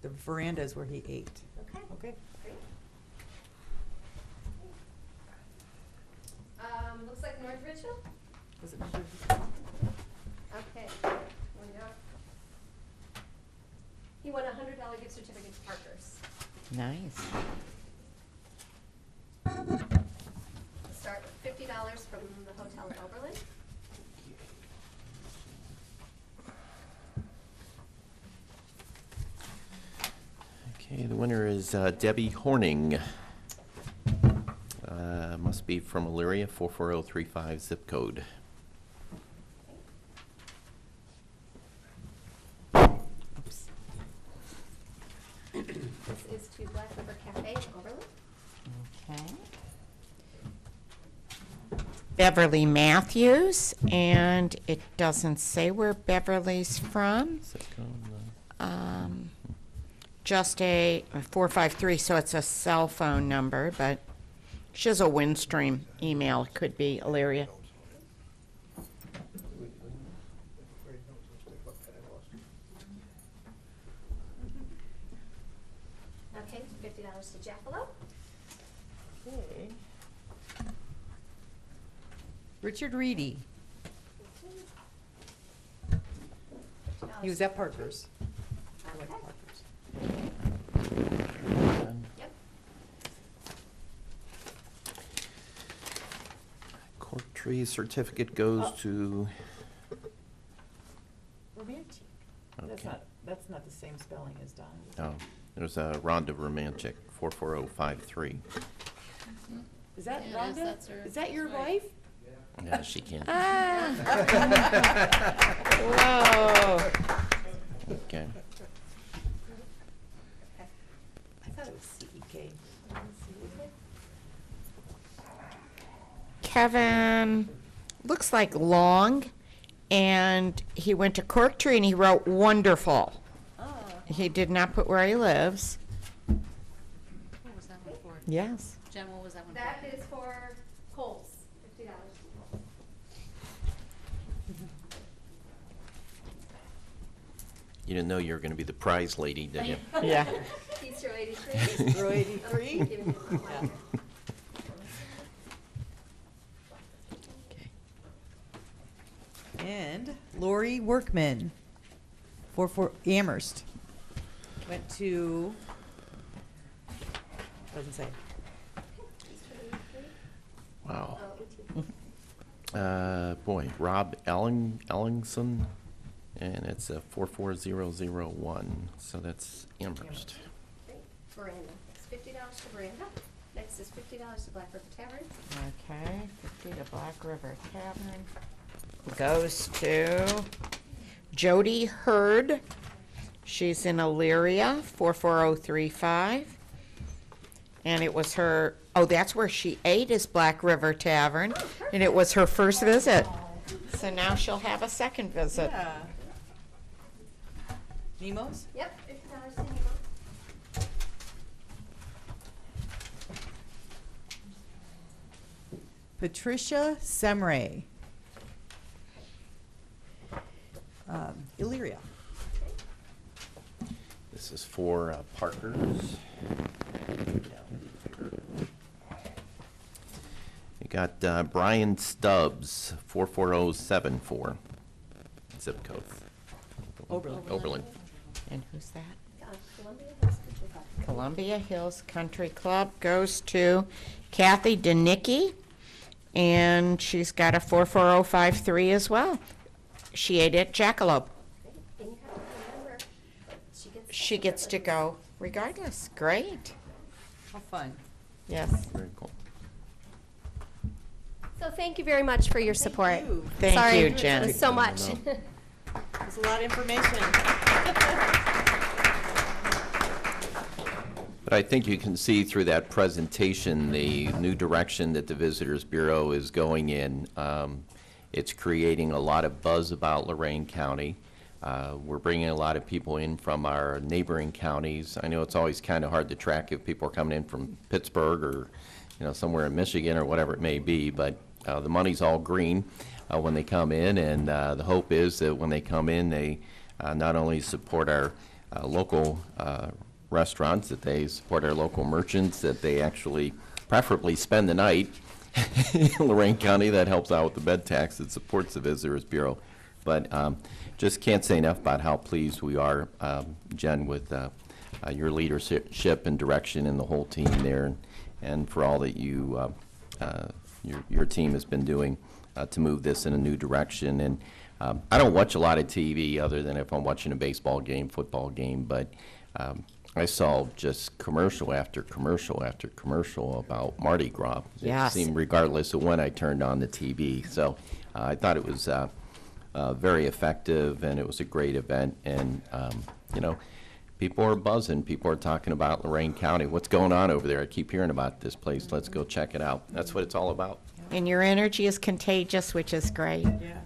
The veranda is where he ate. Okay. Great. Looks like North Ridgeville. Was it number? Okay. He won a $100 gift certificate to Parker's. Nice. We'll start with $50 from the hotel in Oberlin. Okay, the winner is Debbie Horning. Must be from Elyria, 44035 zip code. Oops. This is to Black River Cafe in Oberlin. Okay. Beverly Matthews, and it doesn't say where Beverly's from. Zip code, Just a 453, so it's a cell phone number, but she has a Windstream email. It could be Elyria. Okay, $50 to Jaffalo. Okay. Richard Reedy. He was at Parker's. I went to Parker's. Yep. Cork tree certificate goes to, Romantic. okay. That's not the same spelling as Don. Oh, there's a Rhonda Romantic, 44053. Is that Yeah, it is. Rhonda? That's her- Is that your that's right. wife? Yeah, she can't. Whoa. Okay. I thought it was CEK. Kevin looks like Long, and he went to Cork Tree and he wrote wonderful. He did not put where he lives. What was that one for? Yes. Jen, what was that one for? That is for Coles, $50. You didn't know you were going to be the prize lady, did you? Yeah. Bistro 83. Bistro 83? Giving him the one. And Lori Workman, 44 Amherst. Went to, doesn't say. Wow. Oh, Boy, Rob Ellingson, and it's a 44001, so that's Amherst. Great. Veranda. It's $50 to Veranda. Next is $50 to Black River Tavern. Okay, 50 to Black River Tavern. Goes to Jody Hurd. She's in Elyria, 44035. And it was her, oh, that's where she ate, is Black River Tavern, and it was her first visit. So now she'll have a second visit. Yeah. Nemo's? Yep. Patricia Semre. Elyria. This is for Parker's. You got Brian Stubbs, 44074, zip code. Oberlin. And who's that? Columbia Hills Country Club goes to Kathy Denicki, and she's got a 44053 as well. She ate at Jackalope. She gets to go regardless. Great. How fun. Yes. Very cool. So thank you very much for your support. you. Thank Sorry you, Jen. it was so much. There's a lot of information. But I think you can see through that presentation the new direction that the Visitors Bureau is going in. It's creating a lot of buzz about Lorain County. We're bringing a lot of people in from our neighboring counties. I know it's always kind of hard to track if people are coming in from Pittsburgh or, somewhere in Michigan or whatever it may be, but the money's all green when they come in, and the hope is that when they come in, they not only support our local restaurants, that they support our local merchants, that they actually preferably spend the night in Lorain County. That helps out with the bed tax that supports the Visitors Bureau. But just can't say enough about how pleased we are, Jen, with your leadership and direction and the whole team there, and for all that you, your team has been doing to move this in a new direction. And I don't watch a lot of TV other than if I'm watching a baseball game, football game, but I saw just commercial after commercial after commercial about Mardi Gras. Yes. It seemed regardless of when I turned on the TV. So I thought it was very effective, and it was a great event. And, people are buzzing. People are talking about Lorain County. What's going on over there? I keep hearing about this place. Let's go check it out. That's what it's all about. And your energy is contagious, which is great. Yeah.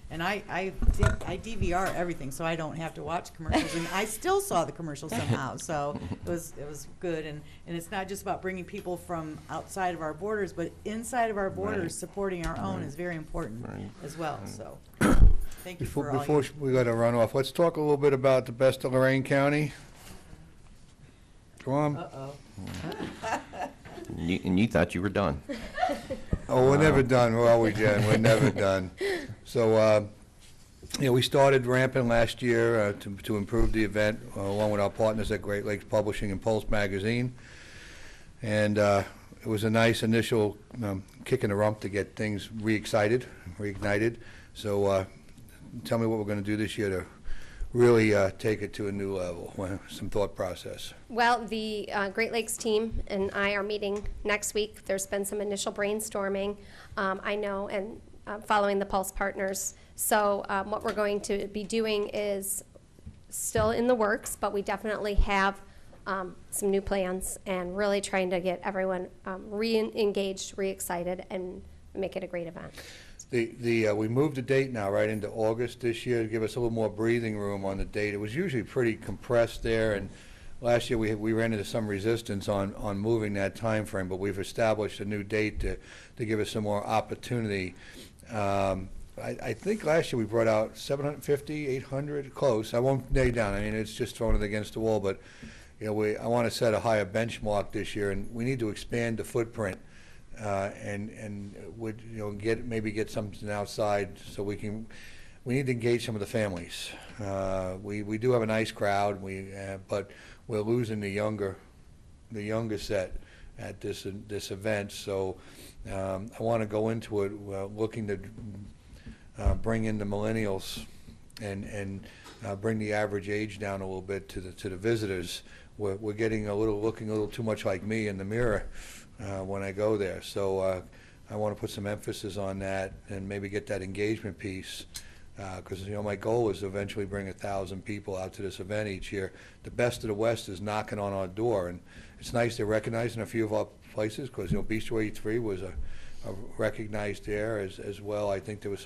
And I DVR everything, so I don't have to watch commercials. And I still saw the commercials somehow, so it was good. And it's not just about bringing people from outside of our borders, but inside of our borders, Right. supporting our own Right. is very important Right. as well. So thank you Before, for all before you. we got to run off, let's talk a little bit about the best of Lorain County. Come on. Uh-oh. And you thought you were done. Oh, we're never done, are we, Jen? We're never done. So, we started ramping last year to improve the event, along with our partners at Great Lakes Publishing and Pulse Magazine. And it was a nice initial kick in the rump to get things reignited. So tell me what we're going to do this year to really take it to a new level, some thought process. Well, the Great Lakes team and I are meeting next week. There's been some initial brainstorming, I know, and following the Pulse partners. So what we're going to be doing is still in the works, but we definitely have some new plans and really trying to get everyone re-engaged, re-excited, and make it a great event. We moved the date now right into August this year to give us a little more breathing room on the date. It was usually pretty compressed there, and last year we ran into some resistance on moving that time frame, but we've established a new date to give us some more opportunity. I think last year we brought out 750, 800, close. I won't nail down. I mean, it's just throwing it against the wall, but I want to set a higher benchmark this year, and we need to expand the footprint. And would get something outside so we need to engage some of the families. We do have a nice crowd, but we're losing the younger set at this event. So I want to go into it looking to bring in the millennials and bring the average age down a little bit to the visitors. We're looking a little too much like me in the mirror when I go there. So I want to put some emphasis on that and maybe get that engagement piece Because, my goal is to eventually bring 1,000 people out to this event each year. The Best of the West is knocking on our door, and it's nice they're recognizing a few of our places, because, Bistro 83 was a recognized there as well. I think there was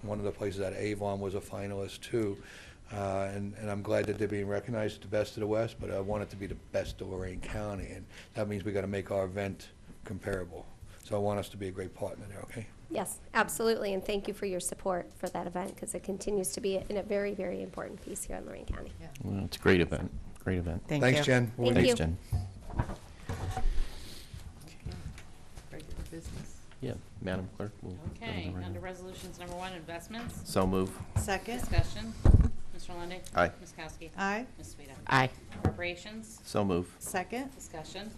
one of the places at Avon was a finalist too. And I'm glad that they're being recognized as the Best of the West, but I want it to be the best of Lorain County, and that means we got to make our event comparable. So I want us to be a great partner there, okay? Yes, absolutely, and thank you for your support for that event, because it continues to be a very, very important piece here in Lorain County. Well, it's a great event, great event. Thanks, Jen. Thank Thanks, you. Jen. Regular business. Yeah, Madam Clerk, we'll go to the Okay, regular. under resolutions number 1, investments, So move. Second. discussion. Mr. Lundy. Aye. Ms. Kowski. Aye. Ms. Sueda. Aye. Appropriations, So move. Second. discussion.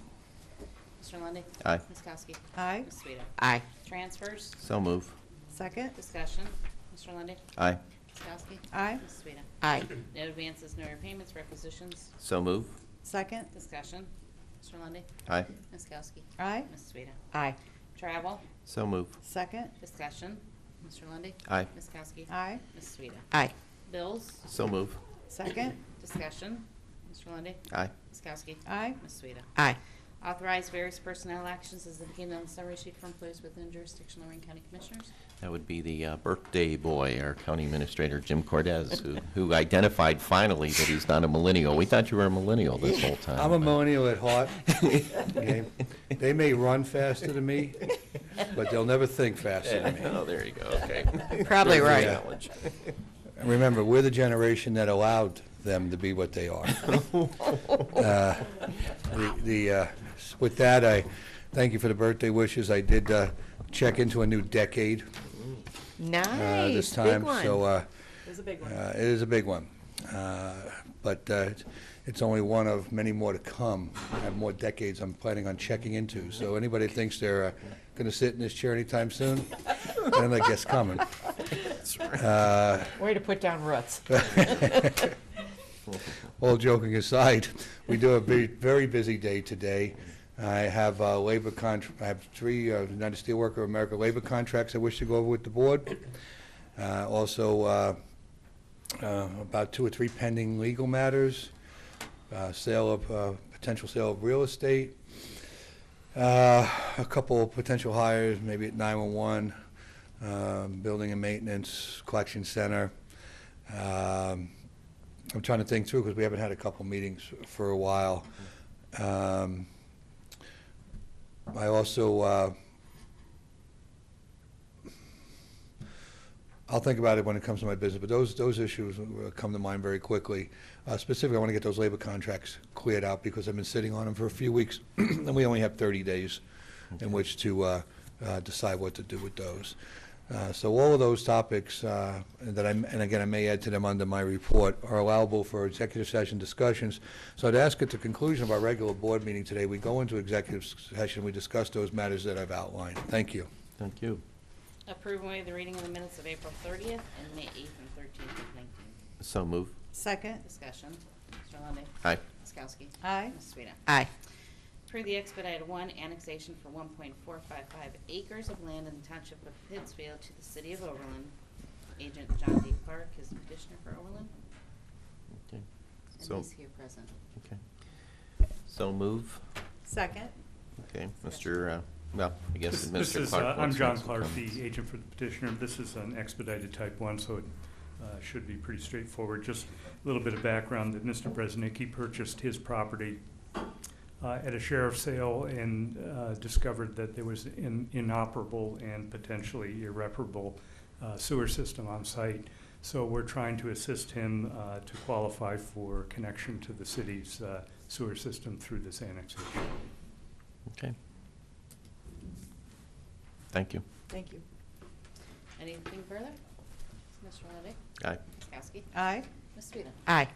Mr. Lundy. Aye. Ms. Kowski. Aye. Ms. Sueda. Aye. Transfers, So move. Second. discussion. Mr. Lundy. Aye. Ms. Kowski. Aye. Ms. Sueda. Aye. No advances, no repayments, requisitions, So move. Second. discussion. Mr. Lundy. Aye. Ms. Kowski. Aye. Ms. Sueda. Aye. Travel, So move. Second. discussion. Mr. Lundy. Aye. Ms. Kowski. Aye. Ms. Sueda. Aye. Bills, So move. Second. discussion. Mr. Lundy. Aye. Ms. Kowski. Aye. Ms. Sueda. Aye. Authorize various personnel actions as indicated on the summary sheet for employees within jurisdiction of Lorain County Commissioners. That would be the birthday boy, our county administrator, Jim Cortez, who identified finally that he's not a millennial. We thought you were a millennial this whole time. I'm a millennial at heart. Okay? They may run faster than me, but they'll never think faster than me. Oh, there you go, okay. Probably Good right. challenge. And remember, we're the generation that allowed them to be what they are. With that, I thank you for the birthday wishes. I did check into a new decade Nice. this time, Big one. so It was a big one. it is a big one. But it's only one of many more to come. I have more decades I'm planning on checking into. So anybody that thinks they're going to sit in this chair anytime soon, then I guess coming. Way to put down roots. All joking aside, we do have a very busy day today. I have I have 3 United Steelworker of America labor contracts I wish to go over with the board. Also, about 2 or 3 pending legal matters, potential sale of real estate, a couple of potential hires, maybe at 911, building and maintenance, collection center. I'm trying to think through because we haven't had a couple meetings for a while. I also, I'll think about it when it comes to my business, but those issues come to mind very quickly. Specifically, I want to get those labor contracts cleared out because I've been sitting on them for a few weeks, and we only have 30 days in which to decide what to do with those. So all of those topics and again, I may add to them under my report, are allowable for executive session discussions. So I'd ask at the conclusion of our regular board meeting today, we go into executive session, we discuss those matters that I've outlined. Thank you. Thank you. Approve and waive the reading of the minutes of April 30th and May 8th and 13th of 19. So move. Second. Discussion. Mr. Lundy. Aye. Ms. Kowski. Aye. Ms. Sueda. Aye. Approve the expedited 1 annexation for 1.455 acres of land in the township of Pittsfield to the city of Oberlin. Agent Jon Clark is petitioner for Oberlin, Okay. and So, he's here present. okay. So move. Second. Okay, Mr., well, I guess This Mr. is, Clark. I'm wants Jon to Clark, come. the agent for the petitioner. This is an expedited type 1, so it should be pretty straightforward. Just a little bit of background that Mr. Bresnicky purchased his property at a sheriff's sale and discovered that there was an inoperable and potentially irreparable sewer system on site. So we're trying to assist him to qualify for connection to the city's sewer system through this annexation. Okay. Thank you. Thank you. Anything further? Mr. Lundy. Aye. Ms. Kowski. Aye. Ms. Sueda. Aye.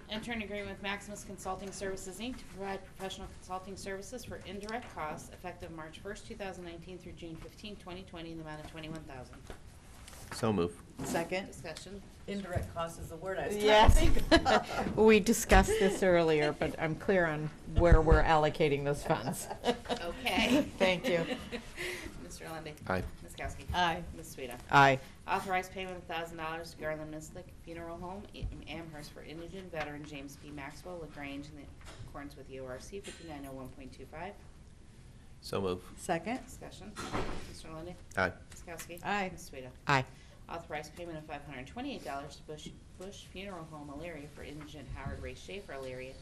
Enter an agreement with Maximus Consulting Services, Inc. to provide professional consulting services for indirect costs effective March 1st, 2019 through June 15, 2020 in the amount of $21,000. So move. Second. Discussion. Indirect cost is the word I was trying to Yes. think. We discussed this earlier, but I'm clear on where we're allocating those funds. Okay. Thank you. Mr. Lundy. Aye. Ms. Ms. Kowski. Aye. Ms. Sueda. Aye. Authorize payment of $1,000 to Garland Mislick Funeral Home in Amherst for indigent veteran James P. Maxwell LaGrange in accordance with the ORC 5901.25. So move. Second. Discussion. Mr. Lundey. Aye. Ms. Kowski. Aye. Ms. Sueda. Aye. Authorize payment of $528 to Bush Funeral Home Elyria for indigent Howard Ray Schaefer Elyria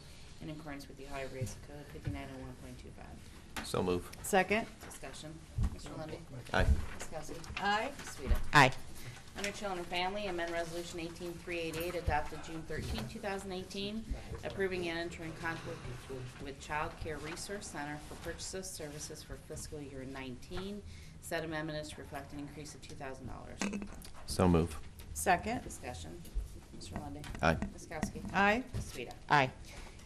in accordance with the Ohio Revised Code 5901.25. So move. Second. Discussion. Mr. Lundy. Aye. Ms. Kowski. Aye. Ms. Sueda. Aye. Under Children and Family, amend Resolution 18388 adopted June 13, 2018, approving an entering contract with Child Care Resource Center for purchase of services for fiscal year 19. Said amendment is to reflect an increase of $2,000. So move. Second. Discussion. Mr. Lundy. Aye. Ms. Kowski. Aye. Ms. Sueda. Aye.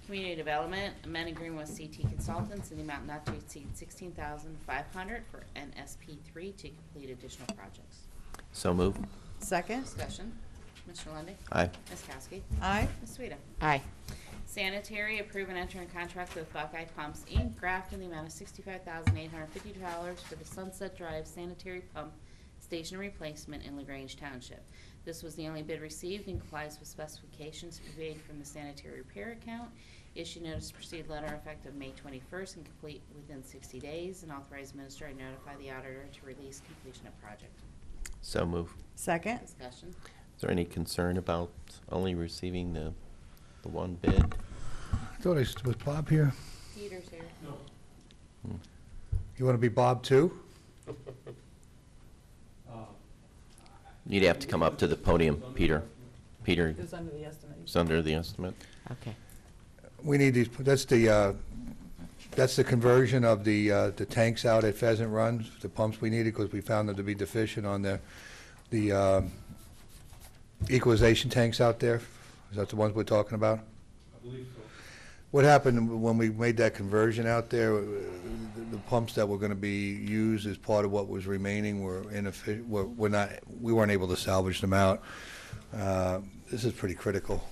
Community Development, amend agreement with CT Consultants in the amount not to exceed $16,500 for NSP3 to complete additional projects. So move. Second. Discussion. Mr. Lundy. Aye. Ms. Kowski. Aye. Ms. Sueda. Aye. Sanitary, approve and enter in contract with Buckeye Pumps, Inc., Grafton, in the amount of $65,850 for the Sunset Drive sanitary pump station replacement in LaGrange Township. This was the only bid received and complies with specifications to be paid from the sanitary repair account. Issue notice to proceed letter effective May 21st and complete within 60 days, and authorize administrator to notify the auditor to release completion of project. So move. Second. Discussion. Is there any concern about only receiving the one bid? I thought was Bob here? Peter's here. You want to be Bob too? You'd have to come up to the podium, Peter. Peter It was under the estimate. is under the estimate. Okay. We need these, that's the conversion of the tanks out at Pheasant Run, the pumps we needed, because we found them to be deficient on the equalization tanks out there. Is that the ones we're talking about? I believe so. What happened when we made that conversion out there, the pumps that were going to be used as part of what was remaining were inefficient, we weren't able to salvage them out. This is pretty critical.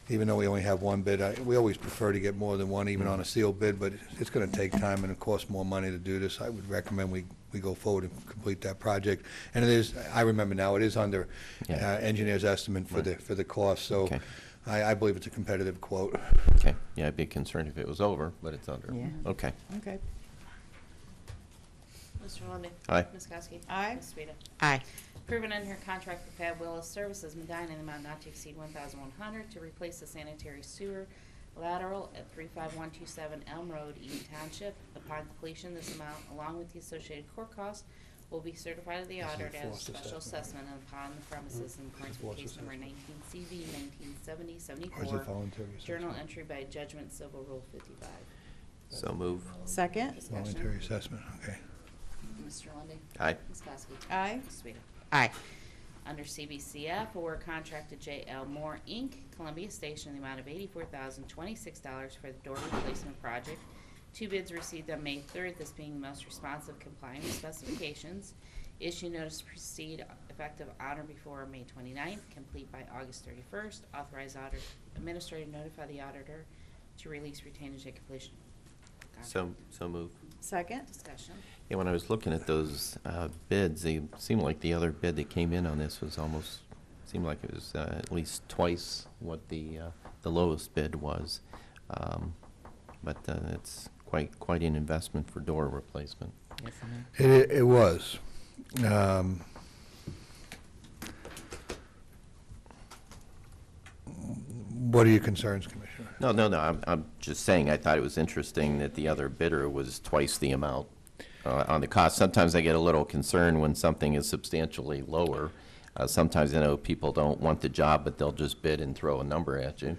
Even though we only have one bid, we always prefer to get more than one, even on a sealed bid, but it's going to take time and it costs more money to do this. I would recommend we go forward and complete that project. And it is, I remember now, it is under engineer's estimate for the cost, so Okay. I believe it's a competitive quote. Okay. Yeah, I'd be concerned if it was over, but it's under. Yeah. Okay. Okay. Mr. Lundy. Aye. Ms. Kowski. Aye. Ms. Sueda. Aye. Approve and enter contract with Fab Willis Services Medina in the amount not to exceed $1,100 to replace the sanitary sewer lateral at 35127 Elm Road, Eden Township. Upon completion, this amount, along with the associated court costs, will be certified to the auditor as a forced special assessment upon the premises in accordance with case number 19CV 1970-74. voluntary Journal entry by judgment civil rule 55. So move. Second. Discussion. Voluntary assessment, okay. Mr. Lundy. Aye. Ms. Kowski. Aye. Ms. Sueda. Aye. Under CBCF, award contract to J.L. Moore, Inc., Columbia Station, in the amount of $84,026 for the door replacement project. Two bids received on May 3rd, this being the most responsive, complying with specifications. Issue notice to proceed effective on or before May 29th, complete by August 31st. Authorize auditor, administrator to notify the auditor to release retainage at completion. So move. Second. Discussion. Yeah, when I was looking at those bids, they seemed like the other bid that came in on this was seemed like it was at least twice what the lowest bid was. But it's quite an investment for door replacement. Yes, I know. It was. What are your concerns, Commissioner? No, I'm just saying, I thought it was interesting that the other bidder was twice the amount on the cost. Sometimes I get a little concerned when something is substantially lower. Sometimes I know people don't want the job, but they'll just bid and throw a number at you.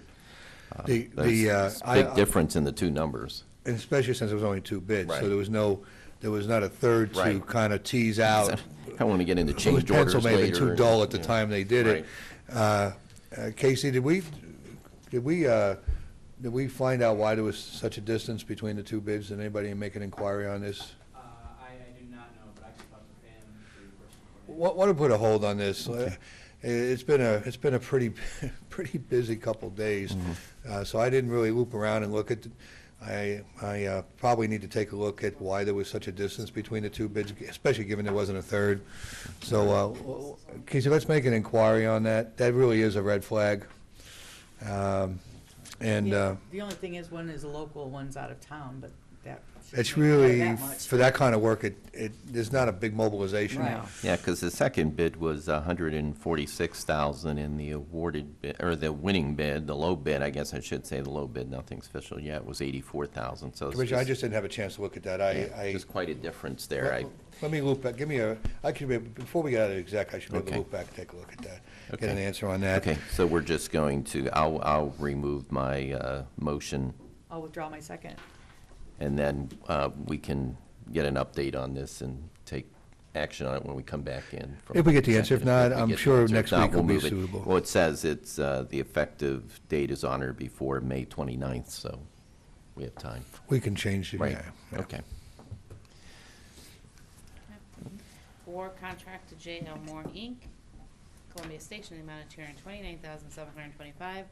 There's a big difference in the two numbers. And especially since there was only two bids, Right. so there was not a third to Right. kind of tease out. I don't want to get into It was change orders pencil may have later. been too dull at the Yeah. time they did it. Casey, did we find out why there was such a distance between the two bids? Did anybody make an inquiry on this? I do not know, but I can talk to Pam, the person. Want to put a hold on this? It's been a pretty busy couple days, so I didn't really loop around and look at. I probably need to take a look at why there was such a distance between the two bids, especially given there wasn't a third. So, Casey, let's make an inquiry on that. That really is a red flag. Yeah, the only thing is, one is a local, one's out of town, but that It's shouldn't matter really, that much. for that kind of work, there's not a big mobilization. Right. Yeah, because the second bid was 146,000 in the awarded bid, or the winning bid, the low bid, I guess I should say the low bid, nothing's official yet, was 84,000, so it's Commissioner, I just didn't have a chance to look at that. just quite a difference there. Let me loop back, before we get out of exec, I should be able to Okay. loop back and take a look at that. Okay. Get an answer on that. Okay, so we're just going to, I'll remove my motion, I'll withdraw my second. and then we can get an update on this and take action on it when we come back in. from If we get the answer. If executive. not, we I'm get the sure answer. next If not, week will we'll be move it. suitable. Well, it says it's, the effective date is on or before May 29th, so we have time. We can change it, Right, yeah. okay. For contract to J.L. Moore, Inc., Columbia Station, in the amount of $229,725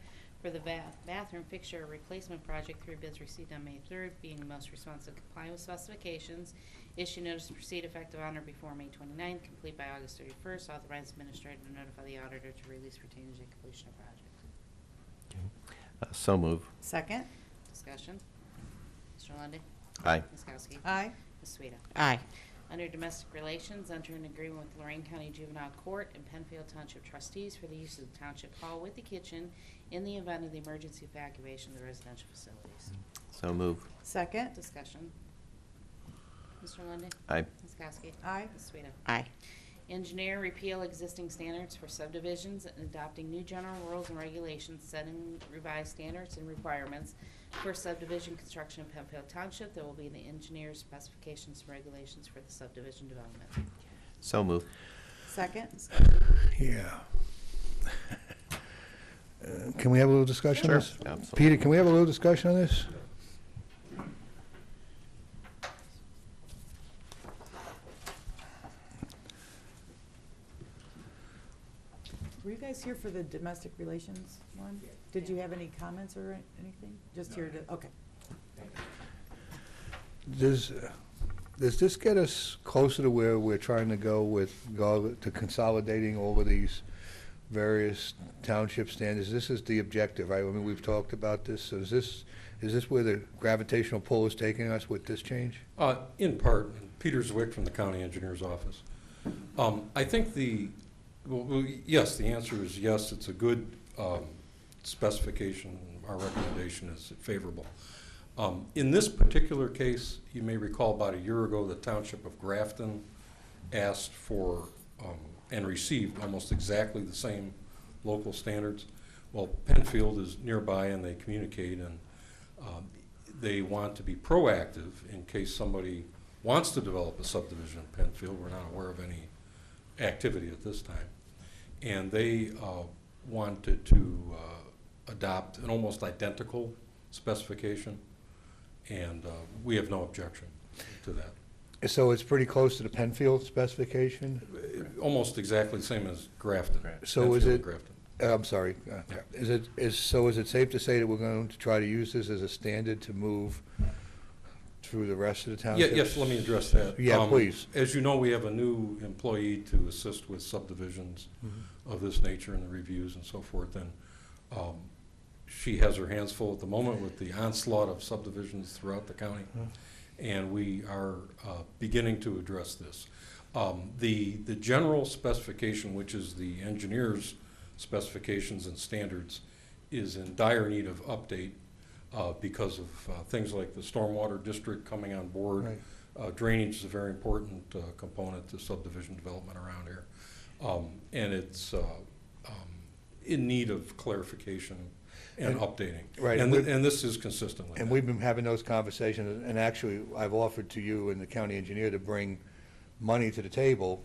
for the bathroom fixture replacement project. 3 bids received on May 3rd, being the most responsive complying with specifications. Issue notice to proceed effective on or before May 29th, complete by August 31st. Authorize administrator to notify the auditor to release retainage at completion of project. So move. Second? Discussion. Mr. Lundy. Aye. Ms. Kowski. Aye. Ms. Sueda. Aye. Under Domestic Relations, enter an agreement with Lorain County Juvenile Court and Penfield Township trustees for the use of the Township Hall with the kitchen in the event of the emergency evacuation of the residential facilities. So move. Second? Discussion. Mr. Lundy. Aye. Ms. Kowski. Aye. Ms. Sueda. Aye. Engineer repeal existing standards for subdivisions and adopting new general rules and regulations, setting revised standards and requirements for subdivision construction in Penfield Township. There will be the engineer's specifications and regulations for the subdivision development. So move. Second? Yeah. Can we have a little discussion on this? Absolutely. Peter, can we have a little discussion on this? Were you guys here for the domestic relations one? Did you have any comments or anything? Just here to, okay. Does this get us closer to where we're trying to go to consolidating all of these various township standards? This is the objective, right? I mean, we've talked about this. So is this where the gravitational pull is taking us with this change? In part. Peter Zwick from the County Engineer's Office. I think yes, the answer is yes. It's a good specification. Our recommendation is favorable. In this particular case, you may recall about a year ago, the Township of Grafton asked for and received almost exactly the same local standards. Well, Penfield is nearby and they communicate, and they want to be proactive in case somebody wants to develop a subdivision in Penfield. We're not aware of any activity at this time. And they wanted to adopt an almost identical specification, and we have no objection to that. So it's pretty close to the Penfield specification? Almost exactly the same as Grafton. So is Penfield it, and Grafton. I'm sorry, is it safe to say that we're going to try to use this as a standard to move through the rest of the townships? Yes, let me address that. Yeah, please. As you know, we have a new employee to assist with subdivisions of this nature and the reviews and so forth, and she has her hands full at the moment with the onslaught of subdivisions throughout the county, and we are beginning to address this. The general specification, which is the engineer's specifications and standards, is in dire need of update because of things like the stormwater district coming on board. Right. Drainage is a very important component to subdivision development around here. And it's in need of clarification and updating. Right. And this is consistent with And that. we've been having those conversations, and actually, I've offered to you and the county engineer to bring money to the table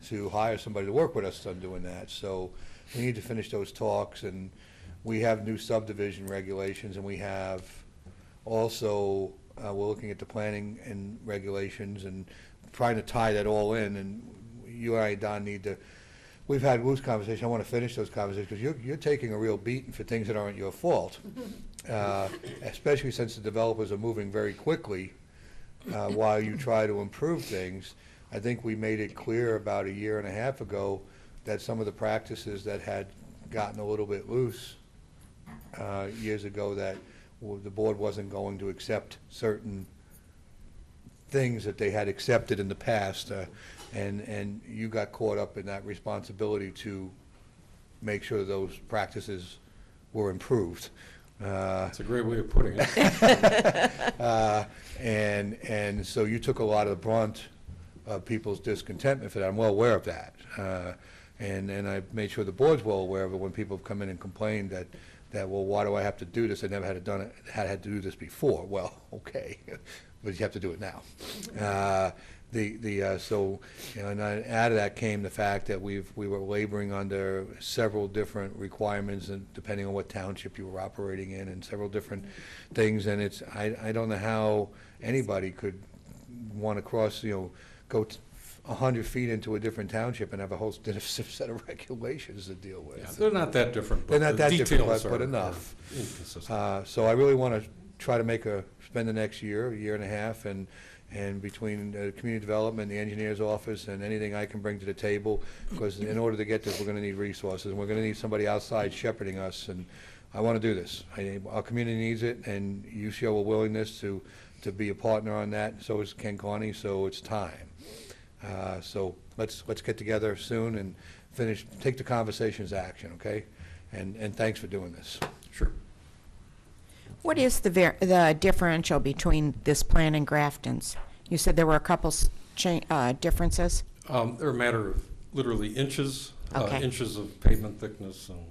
to hire somebody to work with us on doing that. So we need to finish those talks, and we have new subdivision regulations, and we have also, we're looking at the planning and regulations and trying to tie that all in, and you and I, Don, need to we've had loose conversation. I want to finish those conversations because you're taking a real beating for things that aren't your fault, especially since the developers are moving very quickly while you try to improve things. I think we made it clear about a year and a half ago that some of the practices that had gotten a little bit loose years ago, that the board wasn't going to accept certain things that they had accepted in the past, and you got caught up in that responsibility to make sure those practices were improved. That's a great way of putting it. And so you took a lot of the brunt of people's discontentment for that. I'm well aware of that. And I made sure the board's well aware of it when people have come in and complained that well, why do I have to do this? I never had to do this before. Well, okay, but you have to do it now. So, you know, and out of that came the fact that we were laboring under several different requirements, and depending on what township you were operating in, and several different things. And it's I don't know how anybody could want to cross, go 100 feet into a different township and have a whole set of regulations to deal with. Yeah, they're not that different, They're but not the that different, details but are enough. inconsistent. So I really want to try to spend the next year and a half, and between community development, the engineer's office, and anything I can bring to the table, because in order to get this, we're going to need resources, and we're going to need somebody outside shepherding us, and I want to do this. Our community needs it, and you show a willingness to be a partner on that, and so is Ken Carney, so it's time. So let's get together soon and take the conversations action, okay? And thanks for doing this. Sure. What is the differential between this plan and Grafton's? You said there were a couple differences? They're a matter of literally inches, Okay. inches of pavement thickness, and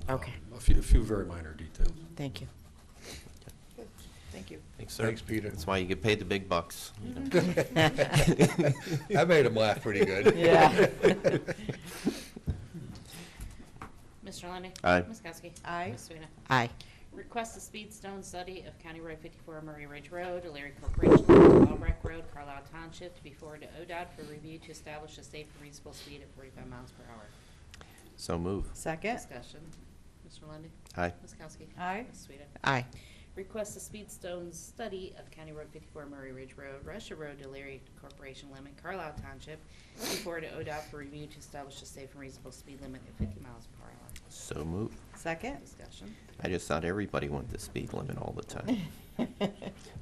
Okay. a few very minor details. Thank you. Thank you. Thanks, sir. Thanks, Peter. That's why you get paid the big bucks. I made him laugh pretty good. Yeah. Mr. Lundy, Aye. Ms. Kowski? Aye. Ms. Sueda? Aye. Request a speed stone study of County Road 54 Murray Ridge Road, Elyria Corporation, Albrecht Road, Carlisle Township, to be forwarded to ODOT for review to establish a safe and reasonable speed of 45 miles per hour. So move. Second. Discussion. Mr. Lundy, Aye. Ms. Kowski? Aye. Ms. Sueda? Aye. Request a speed stone study of County Road 54 Murray Ridge Road, Russia Road, Elyria Corporation Limit, Carlisle Township, before to ODOT for review to establish a safe and reasonable speed limit of 50 miles per hour. So move. Second. Discussion. I just thought everybody went the speed limit all the time.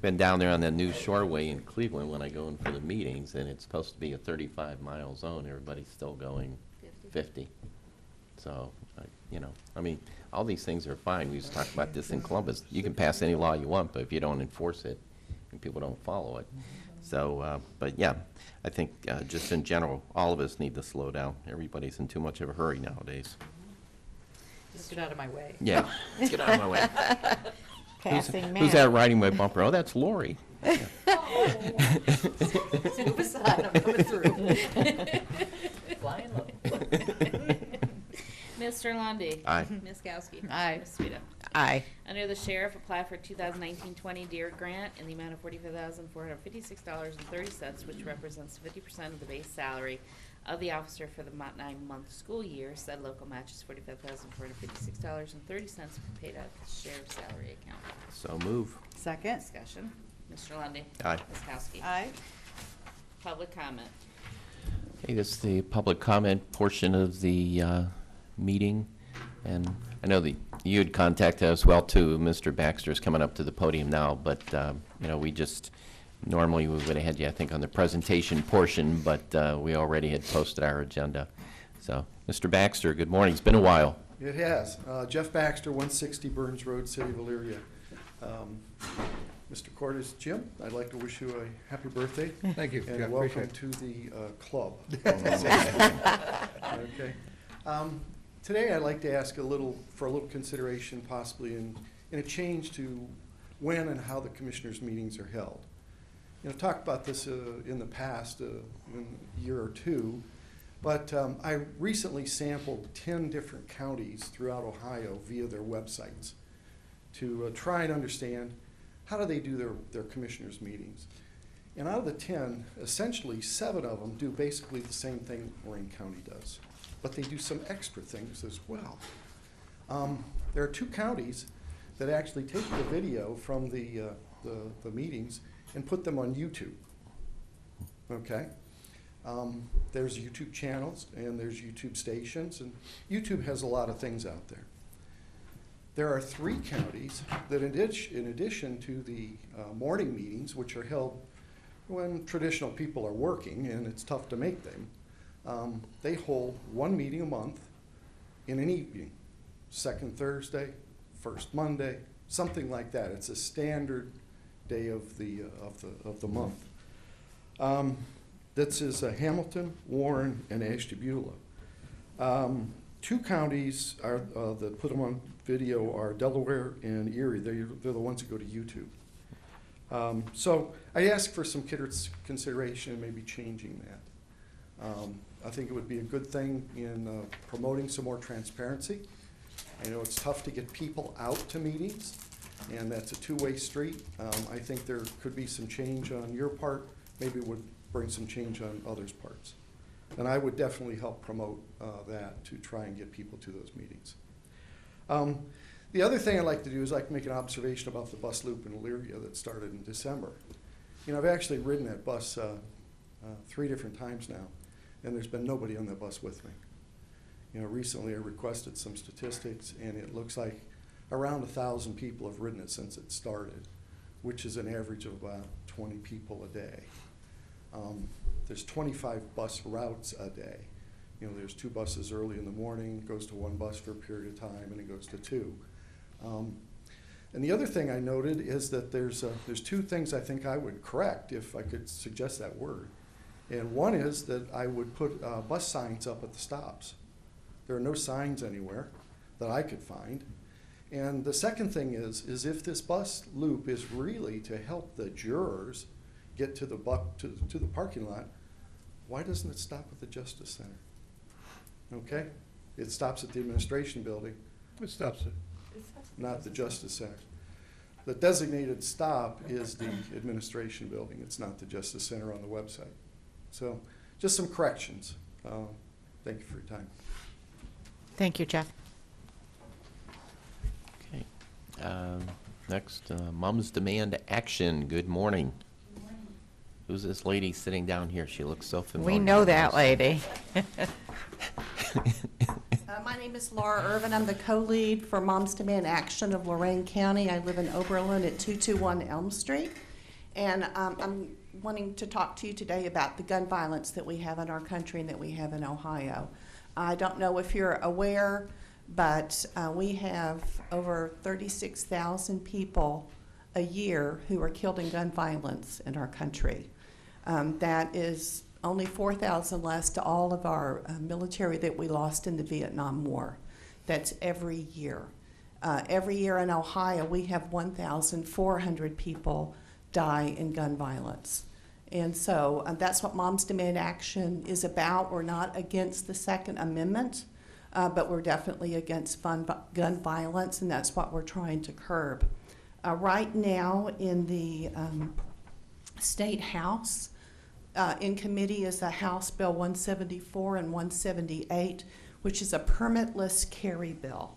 Been down there on that new shoreway in Cleveland when I go in for the meetings, and it's supposed to be a 35-mile zone. Everybody's still going 50. So, all these things are fine. We just talked about this in Columbus. You can pass any law you want, but if you don't enforce it and people don't follow it. So, but yeah, I think just in general, all of us need to slow down. Everybody's in too much of a hurry nowadays. Just get out of my way. Yeah, let's get out of my way. Passing Who's that riding my bumper? Oh, that's Lori. Move aside, I'm coming through. Flying low. Mr. Lundy, Aye. Ms. Kowski? Aye. Ms. Sueda? Aye. Under the sheriff, apply for 2019-20 Deer Grant in the amount of $45,456.30, which represents 50% of the base salary of the officer for the 9-month school year. Said local match is $45,456.30 paid out of the sheriff's salary account. So move. Second. Discussion. Mr. Lundy, Aye. Ms. Kowski? Aye. Public comment. Okay, this is the public comment portion of the meeting. And I know that you had contacted us well, too. Mr. Baxter's coming up to the podium now, but, we just, normally we would have had you, I think, on the presentation portion, but we already had posted our agenda. So, Mr. Baxter, good morning. It's been a while. It has. Jeff Baxter, 160 Burns Road, City of Elyria. Mr. Cordes, Jim, I'd like to wish you a happy birthday. Thank you. And Yeah, welcome appreciate to the club. Okay. Today, I'd like to ask for a little consideration, possibly in a change to when and how the commissioners' meetings are held. I've talked about this in the past, in a year or two, but I recently sampled 10 different counties throughout Ohio via their websites to try and understand how do they do their commissioners' meetings. And out of the 10, essentially 7 of them do basically the same thing Lorain County does. but they do some extra things as well. There are 2 counties that actually take the video from the meetings and put them on YouTube. Okay? There's YouTube channels and there's YouTube stations, and YouTube has a lot of things out there. There are 3 counties that in addition to the morning meetings, which are held when traditional people are working and it's tough to make them, they hold 1 meeting a month in an evening, 2nd Thursday, 1st Monday, something like that. It's a standard day of the month. This is Hamilton, Warren, and Ashtabula. 2 counties that put them on video are Delaware and Erie. They're the ones that go to YouTube. So I ask for some consideration in maybe changing that. I think it would be a good thing in promoting some more transparency. I know it's tough to get people out to meetings, and that's a 2-way street. I think there could be some change on your part. Maybe it would bring some change on others' parts. And I would definitely help promote that to try and get people to those meetings. The other thing I'd like to do is like make an observation about the bus loop in Elyria that started in December. You know, I've actually ridden that bus 3 different times now, and there's been nobody on that bus with me. You know, recently I requested some statistics, and it looks like around 1,000 people have ridden it since it started, which is an average of about 20 people a day. There's 25 bus routes a day. You know, there's 2 buses early in the morning, goes to 1 bus for a period of time, and it goes to 2. And the other thing I noted is that there's 2 things I think I would correct if I could suggest that word. And one is that I would put bus signs up at the stops. There are no signs anywhere that I could find. And the second thing is if this bus loop is really to help the jurors get to the parking lot, why doesn't it stop at the Justice Center? Okay? It stops at the administration building. It stops it. Not the Justice Center. The designated stop is the administration building. It's not the Justice Center on the website. So just some corrections. Thank you for your time. Thank you, Jeff. Okay. Next, Moms Demand Action. Good morning. Who's this lady sitting down here? She looks so familiar. We know that lady. My name is Laura Irvin. I'm the co-lead for Moms Demand Action of Lorain County. I live in Oberlin at 221 Elm Street. And I'm wanting to talk to you today about the gun violence that we have in our country and that we have in Ohio. I don't know if you're aware, but we have over 36,000 people a year who are killed in gun violence in our country. That is only 4,000 less to all of our military that we lost in the Vietnam War. That's every year. Every year in Ohio, we have 1,400 people die in gun violence. And so that's what Moms Demand Action is about. We're not against the Second Amendment, but we're definitely against gun violence, and that's what we're trying to curb. Right now in the State House, in committee is the House Bill 174 and 178, which is a permitless carry bill.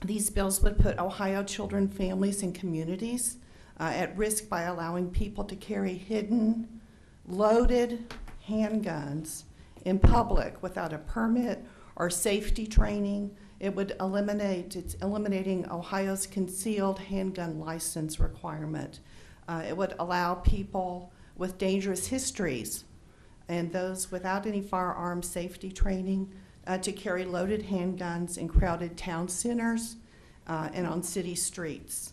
These bills would put Ohio children, families, and communities at risk by allowing people to carry hidden, loaded handguns in public without a permit or safety training. It's eliminating Ohio's concealed handgun license requirement. It would allow people with dangerous histories and those without any firearm safety training to carry loaded handguns in crowded town centers and on city streets.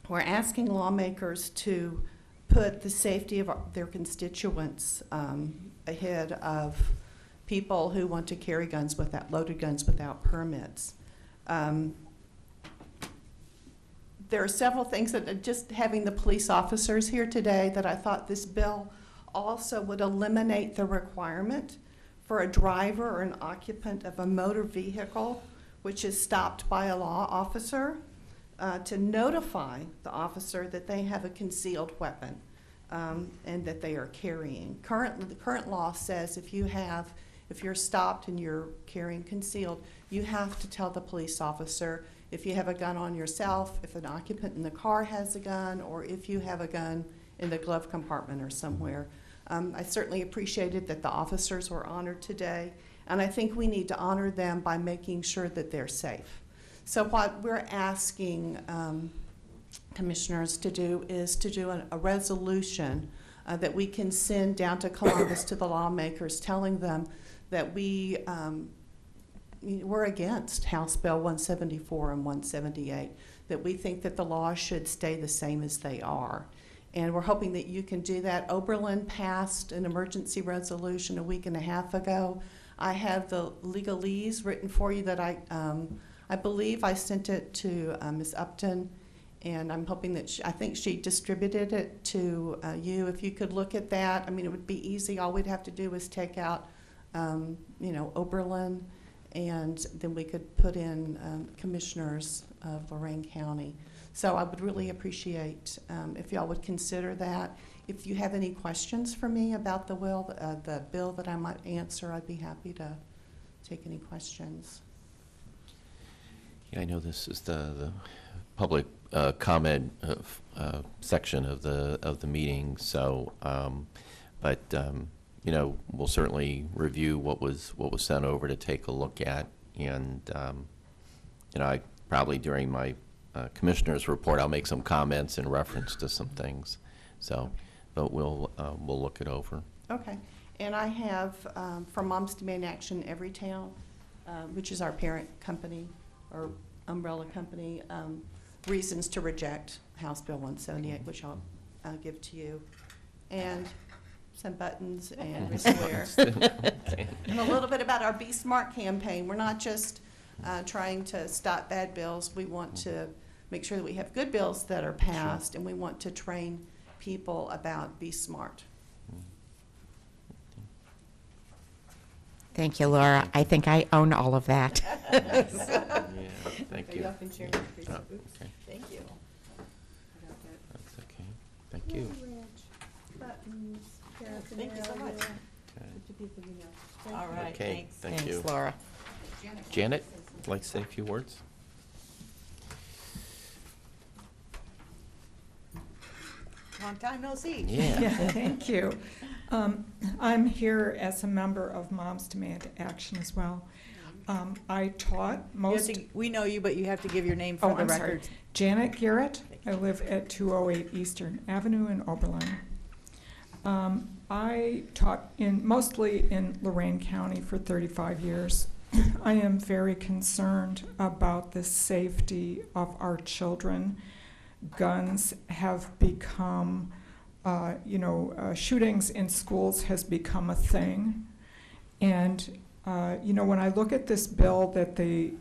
We're asking lawmakers to put the safety of their constituents ahead of people who want to carry loaded guns without permits. There are several things that just having the police officers here today that I thought this bill also would eliminate the requirement for a driver or an occupant of a motor vehicle which is stopped by a law officer to notify the officer that they have a concealed weapon. and that they are carrying. The current law says if you're stopped and you're carrying concealed, you have to tell the police officer if you have a gun on yourself, if an occupant in the car has a gun, or if you have a gun in the glove compartment or somewhere. I certainly appreciated that the officers were honored today, and I think we need to honor them by making sure that they're safe. So what we're asking commissioners to do is to do a resolution that we can send down to Columbus to the lawmakers, telling them that we're against House Bill 174 and 178, that we think that the laws should stay the same as they are. And we're hoping that you can do that. Oberlin passed an emergency resolution a week and a half ago. I have the legalese written for you that I believe I sent it to Ms. Upton, and I'm hoping that I think she distributed it to you. If you could look at that, I mean, it would be easy. All we'd have to do is take out, Oberlin, and then we could put in commissioners of Lorain County. So I would really appreciate if y'all would consider that. If you have any questions for me about the bill that I might answer, I'd be happy to take any questions. Yeah, I know this is the public comment section of the meeting. So, we'll certainly review what was sent over to take a look at, and I probably during my commissioner's report I'll make some comments in reference to some things. So, but we'll look it over. Okay, and I have from Moms Demand Action Everytown, which is our parent company or umbrella company, reasons to reject House Bill 178, which I'll give to you, and some buttons and wristwear. And a little bit about our Be Smart campaign. We're not just trying to stop bad bills. We want to make sure that we have good bills that are passed, and we want to train people about Be Smart. Thank you, Laura. I think I own all of that. Yeah, thank you. Y'all can share. Oh, Oops. okay. Thank you. That's okay. Thank you. Thank you so much. Okay. All right, Okay, thanks. thank you. Thanks, Laura. Janet, would you like to say a few words? Long time no see. Yeah. Thank you. I'm here as a member of Moms Demand Action as well. I taught most. We know you, but you have to give your name for the I'm sorry. record. Janet Garrett. I live at 208 Eastern Avenue in Oberlin. I taught mostly in Lorain County for 35 years. I am very concerned about the safety of our children. Guns have become, shootings in schools has become a thing. And, when I look at this bill that the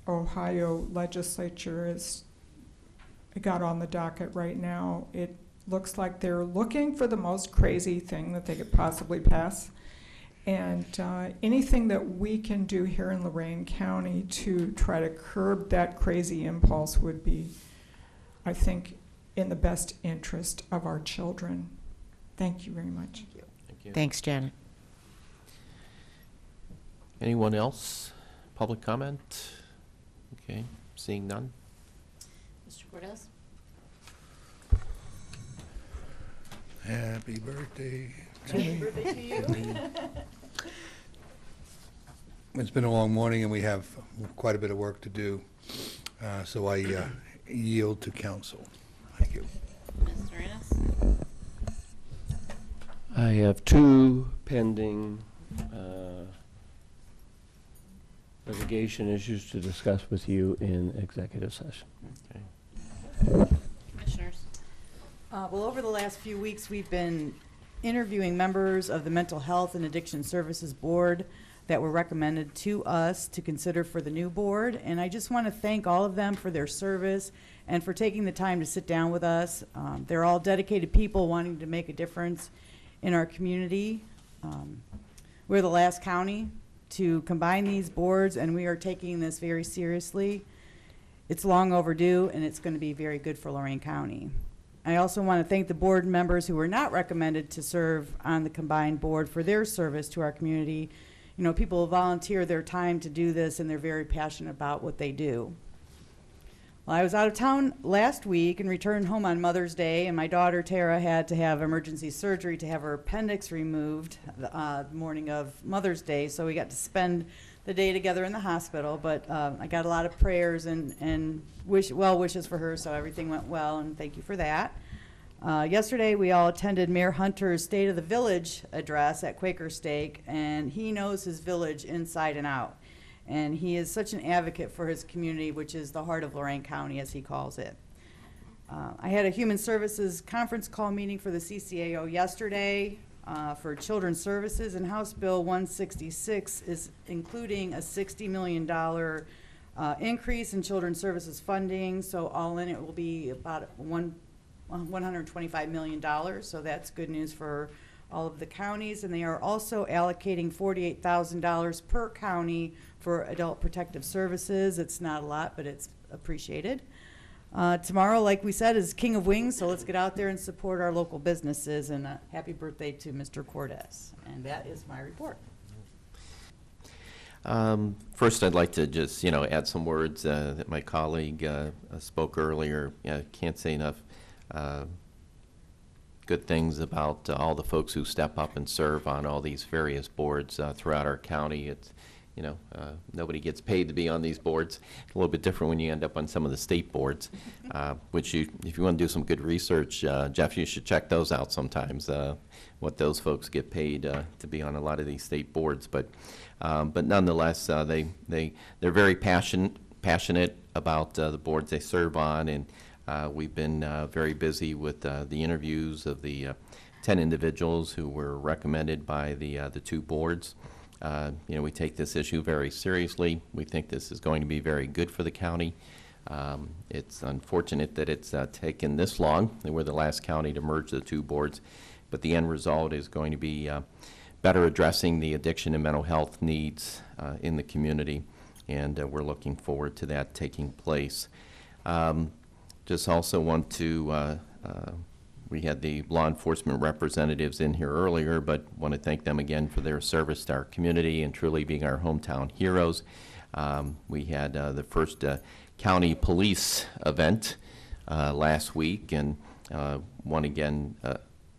Ohio legislature has got on the docket right now, it looks like they're looking for the most crazy thing that they could possibly pass. And anything that we can do here in Lorain County to try to curb that crazy impulse would be, I think, in the best interest of our children. Thank you very much. Thank you. Thank you. Thanks, Janet. Anyone else? Public comment? Okay, seeing none. Mr. Cortez? Happy birthday. Happy birthday to you. It's been a long morning, and we have quite a bit of work to do, so I yield to council. Thank you. Mr. Innes? I have two pending litigation issues to discuss with you in executive session. Okay. Commissioners? Well, over the last few weeks, we've been interviewing members of the Mental Health and Addiction Services Board that were recommended to us to consider for the new board. And I just want to thank all of them for their service and for taking the time to sit down with us. They're all dedicated people wanting to make a difference in our community. We're the last county to combine these boards, and we are taking this very seriously. It's long overdue, and it's going to be very good for Lorain County. I also want to thank the board members who were not recommended to serve on the combined board for their service to our community. You know, people volunteer their time to do this, and they're very passionate about what they do. Well, I was out of town last week and returned home on Mother's Day, and my daughter Tara had to have emergency surgery to have her appendix removed the morning of Mother's Day, so we got to spend the day together in the hospital. But I got a lot of prayers and well wishes for her, so everything went well, and thank you for that. Yesterday, we all attended Mayor Hunter's State of the Village address at Quaker Stake, and he knows his village inside and out. And he is such an advocate for his community, which is the heart of Lorain County, as he calls it. I had a Human Services conference call meeting for the CCAO yesterday for Children's Services, and House Bill 166 is including a $60 million increase in Children's Services funding. So all in, it will be about $125 million. So that's good news for all of the counties. And they are also allocating $48,000 per county for adult protective services. It's not a lot, but it's appreciated. Tomorrow, like we said, is King of Wings, so let's get out there and support our local businesses. And happy birthday to Mr. Cordes. And that is my report. First, I'd like to just, add some words that my colleague spoke earlier. Can't say enough good things about all the folks who step up and serve on all these various boards throughout our county. It's, nobody gets paid to be on these boards. It's a little bit different when you end up on some of the state boards, which if you want to do some good research, Jeff, you should check those out sometimes, what those folks get paid to be on a lot of these state boards. But nonetheless, they're very passionate about the boards they serve on, and we've been very busy with the interviews of the 10 individuals who were recommended by the two boards. We take this issue very seriously. We think this is going to be very good for the county. It's unfortunate that it's taken this long. We're the last county to merge the two boards, but the end result is going to be better addressing the addiction and mental health needs in the community, and we're looking forward to that taking place. Just also want to we had the law enforcement representatives in here earlier, but want to thank them again for their service to our community and truly being our hometown heroes. We had the first county police event last week, and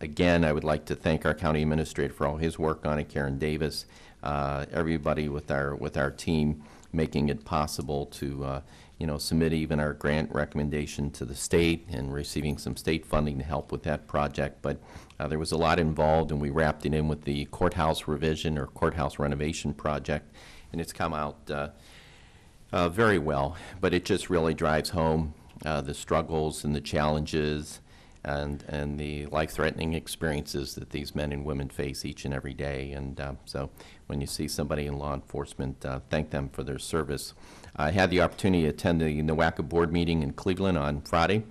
again, I would like to thank our county administrator for all his work on it, Karen Davis, everybody with our team making it possible to submit even our grant recommendation to the state and receiving some state funding to help with that project. But there was a lot involved, and we wrapped it in with the courthouse revision or courthouse renovation project, and it's come out very well. But it just really drives home the struggles and the challenges and the life-threatening experiences that these men and women face each and every day. And so when you see somebody in law enforcement, thank them for their service. I had the opportunity to attend the NOACA board meeting in Cleveland on Friday,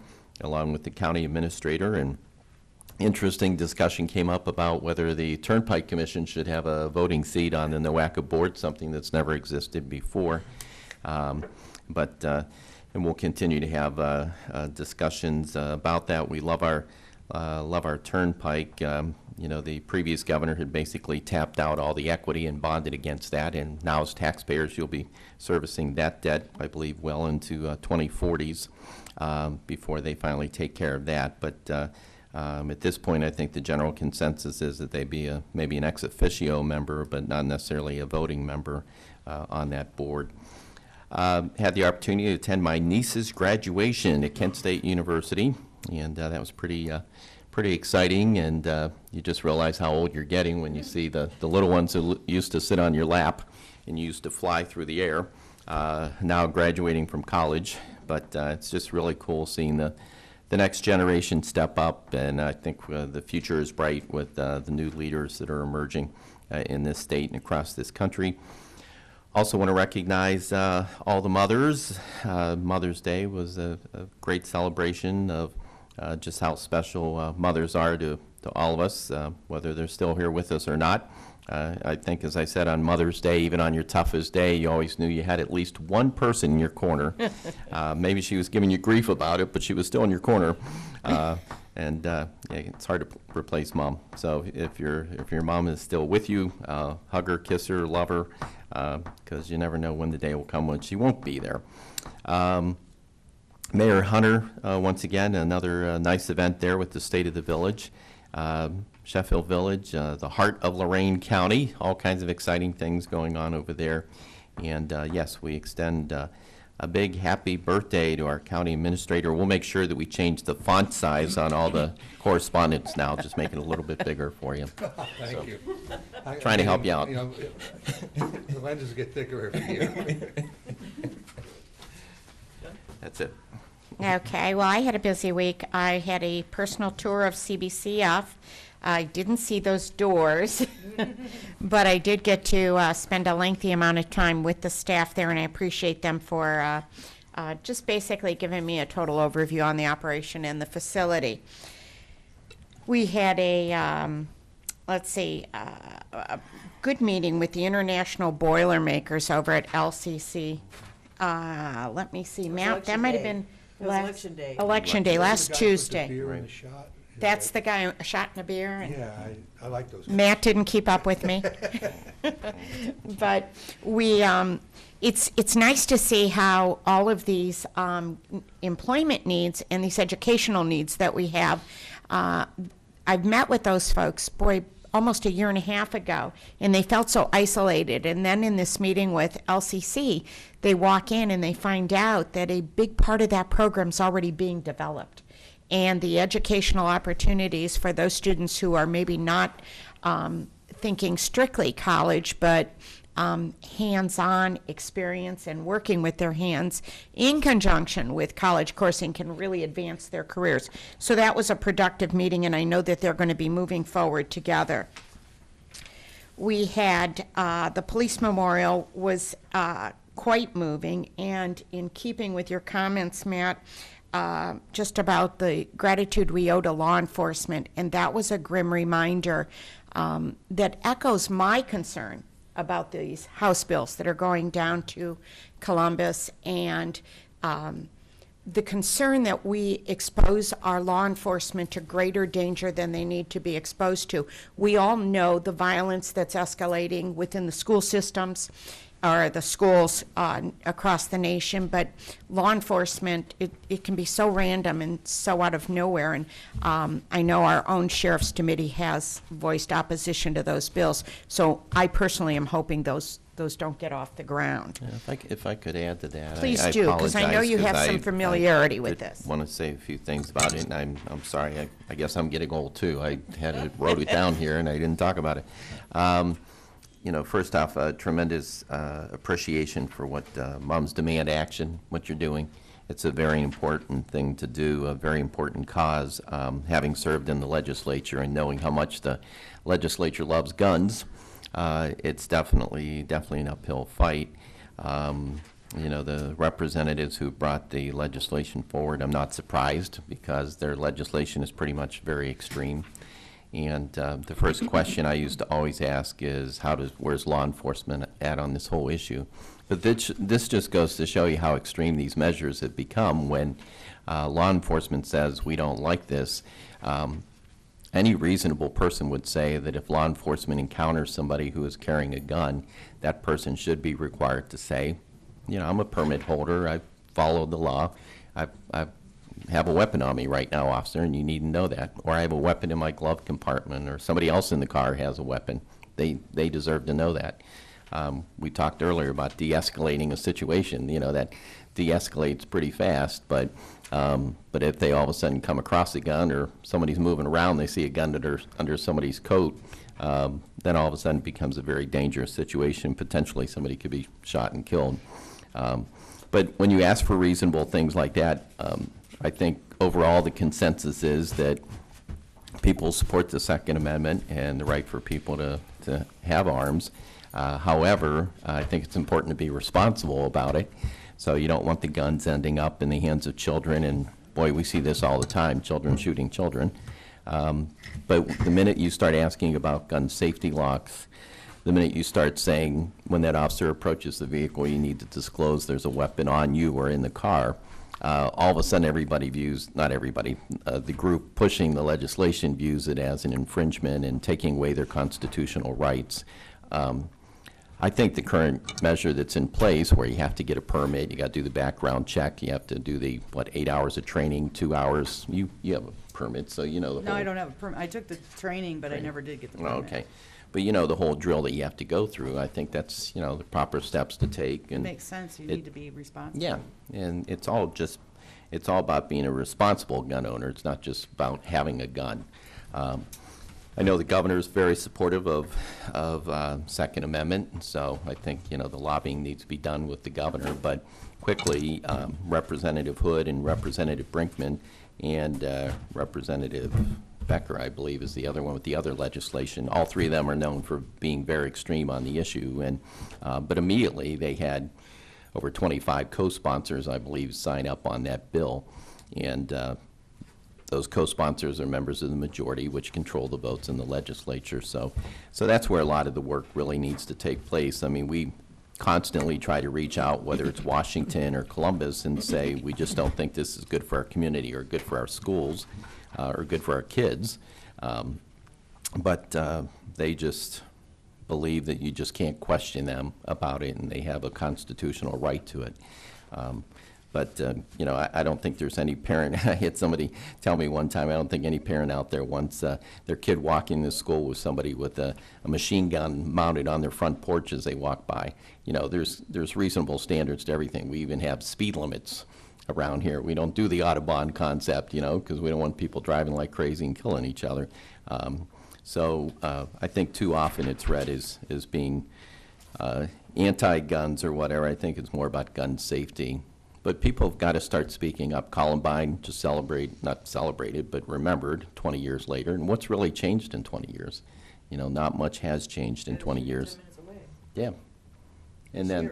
along with the county administrator, and interesting discussion came up about whether the Turnpike Commission should have a voting seat on the NOACA board, something that's never existed before. And we'll continue to have discussions about that. We love our Turnpike. The previous governor had basically tapped out all the equity and bonded against that, and now as taxpayers, you'll be servicing that debt, I believe, well into 2040s before they finally take care of that. But at this point, I think the general consensus is that they be maybe an ex officio member, but not necessarily a voting member on that board. Had the opportunity to attend my niece's graduation at Kent State University, and that was pretty exciting, and you just realize how old you're getting when you see the little ones who used to sit on your lap and used to fly through the air, now graduating from college. But it's just really cool seeing the next generation step up, and I think the future is bright with the new leaders that are emerging in this state and across this country. Also want to recognize all the mothers. Mother's Day was a great celebration of just how special mothers are to all of us, whether they're still here with us or not. I think, as I said, on Mother's Day, even on your toughest day, you always knew you had at least one person in your corner. Maybe she was giving you grief about it, but she was still in your corner. And yeah, it's hard to replace mom. So if your mom is still with you, hug her, kiss her, love her, because you never know when the day will come when she won't be there. Mayor Hunter, once again, another nice event there with the State of the Village. Sheffield Village, the heart of Lorain County, all kinds of exciting things going on over there. And yes, we extend a big happy birthday to our county administrator. We'll make sure that we change the font size on all the correspondence now, just make it a little bit bigger for you. Thank you. Trying to help you out. You know, the lenses get thicker every year. That's it. Okay, well, I had a busy week. I had a personal tour of CBCF. I didn't see those doors, but I did get to spend a lengthy amount of time with the staff there, and I appreciate them for just basically giving me a total overview on the operation and the facility. We had a, a good meeting with the International Boilermakers over at LCC. Let me see, Matt, that might have been Election Day. Election Day, last Tuesday. Beer and a shot. That's the guy, a shot and a beer. And Yeah, I like those guys. Matt didn't keep up with me. But we, it's nice to see how all of these employment needs and these educational needs that we have, I've met with those folks, boy, almost a year and a half ago, and they felt so isolated. And then in this meeting with LCC, they walk in and they find out that a big part of that program is already being developed. And the educational opportunities for those students who are maybe not thinking strictly college, but hands-on experience and working with their hands in conjunction with college coursing can really advance their careers. So that was a productive meeting, and I know that they're going to be moving forward together. We had the police memorial was quite moving, and in keeping with your comments, Matt, just about the gratitude we owe to law enforcement, and that was a grim reminder that echoes my concern about these House bills that are going down to Columbus, and the concern that we expose our law enforcement to greater danger than they need to be exposed to. We all know the violence that's escalating within the school systems or the schools across the nation, but law enforcement, it can be so random and so out of nowhere. And I know our own Sheriff's Committee has voiced opposition to those bills. So I personally am hoping those don't get off the ground. Yeah, if I could add to that. Please do, because I know you have some familiarity with this. I want to say a few things about it, and I'm sorry. I guess I'm getting old, too. I wrote it down here, and I didn't talk about it. You know, first off, tremendous appreciation for what Moms Demand Action, what you're doing. It's a very important thing to do, a very important cause. Having served in the legislature and knowing how much the legislature loves guns, it's definitely an uphill fight. You know, the representatives who brought the legislation forward, I'm not surprised because their legislation is pretty much very extreme. And the first question I used to always ask is, where's law enforcement at on this whole issue? But this just goes to show you how extreme these measures have become when law enforcement says we don't like this. Any reasonable person would say that if law enforcement encounters somebody who is carrying a gun, that person should be required to say, you know, I'm a permit holder, I followed the law, I have a weapon on me right now, officer, and you need to know that. Or I have a weapon in my glove compartment, or somebody else in the car has a weapon. They deserve to know that. We talked earlier about de-escalating a situation. You know, that de-escalates pretty fast, but if they all of a sudden come across a gun or somebody's moving around, they see a gun under somebody's coat, then all of a sudden it becomes a very dangerous situation. Potentially somebody could be shot and killed. But when you ask for reasonable things like that, I think overall the consensus is that people support the Second Amendment and the right for people to have arms. However, I think it's important to be responsible about it. So you don't want the guns ending up in the hands of children, and boy, we see this all the time, children shooting children. But the minute you start asking about gun safety locks, the minute you start saying when that officer approaches the vehicle, you need to disclose there's a weapon on you or in the car, all of a sudden everybody views, not everybody, the group pushing the legislation views it as an infringement and taking away their constitutional rights. I think the current measure that's in place, where you have to get a permit, you got to do the background check, you have to do the, 8 hours of training, 2 hours, you have a permit, so you know the No, whole. I don't have a permit. I took the training, but I never did get the permit. Okay. But you know the whole drill that you have to go through. I think that's, the proper steps to take. And Makes sense. You need to be responsible. yeah, and it's all about being a responsible gun owner. It's not just about having a gun. I know the governor is very supportive of Second Amendment, so I think, the lobbying needs to be done with the governor. But quickly, Representative Hood and Representative Brinkman and Representative Becker, I believe, is the other one with the other legislation. All three of them are known for being very extreme on the issue. And but immediately they had over 25 co-sponsors, I believe, sign up on that bill. And those co-sponsors are members of the majority, which control the votes in the legislature. So that's where a lot of the work really needs to take place. I mean, we constantly try to reach out, whether it's Washington or Columbus, and say, we just don't think this is good for our community or good for our schools or good for our kids. But they just believe that you just can't question them about it, and they have a constitutional right to it. But I don't think there's any parent. I had somebody tell me one time, I don't think any parent out there wants their kid walking to school with somebody with a machine gun mounted on their front porch as they walk by. There's reasonable standards to everything. We even have speed limits around here. We don't do the Audubon concept, because we don't want people driving like crazy and killing each other. So I think too often it's read as being anti-guns or whatever. I think it's more about gun safety. But people have got to start speaking up. Columbine just not celebrated, but remembered 20 years later. And what's really changed in 20 years? Not much has changed in 20 years. Yeah. And then,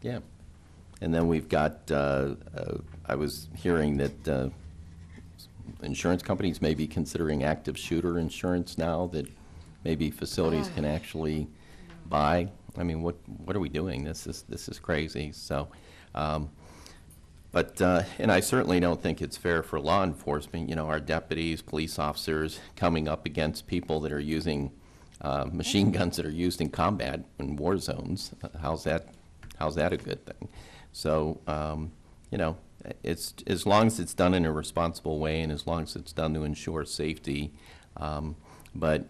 yeah. And then we've got, I was hearing that insurance companies may be considering active shooter insurance now that maybe facilities can actually buy. I mean, what are we doing? This is crazy. So, and I certainly don't think it's fair for law enforcement, our deputies, police officers coming up against people that are using machine guns that are used in combat in war zones. How's that a good thing? So, it's as long as it's done in a responsible way and as long as it's done to ensure safety. But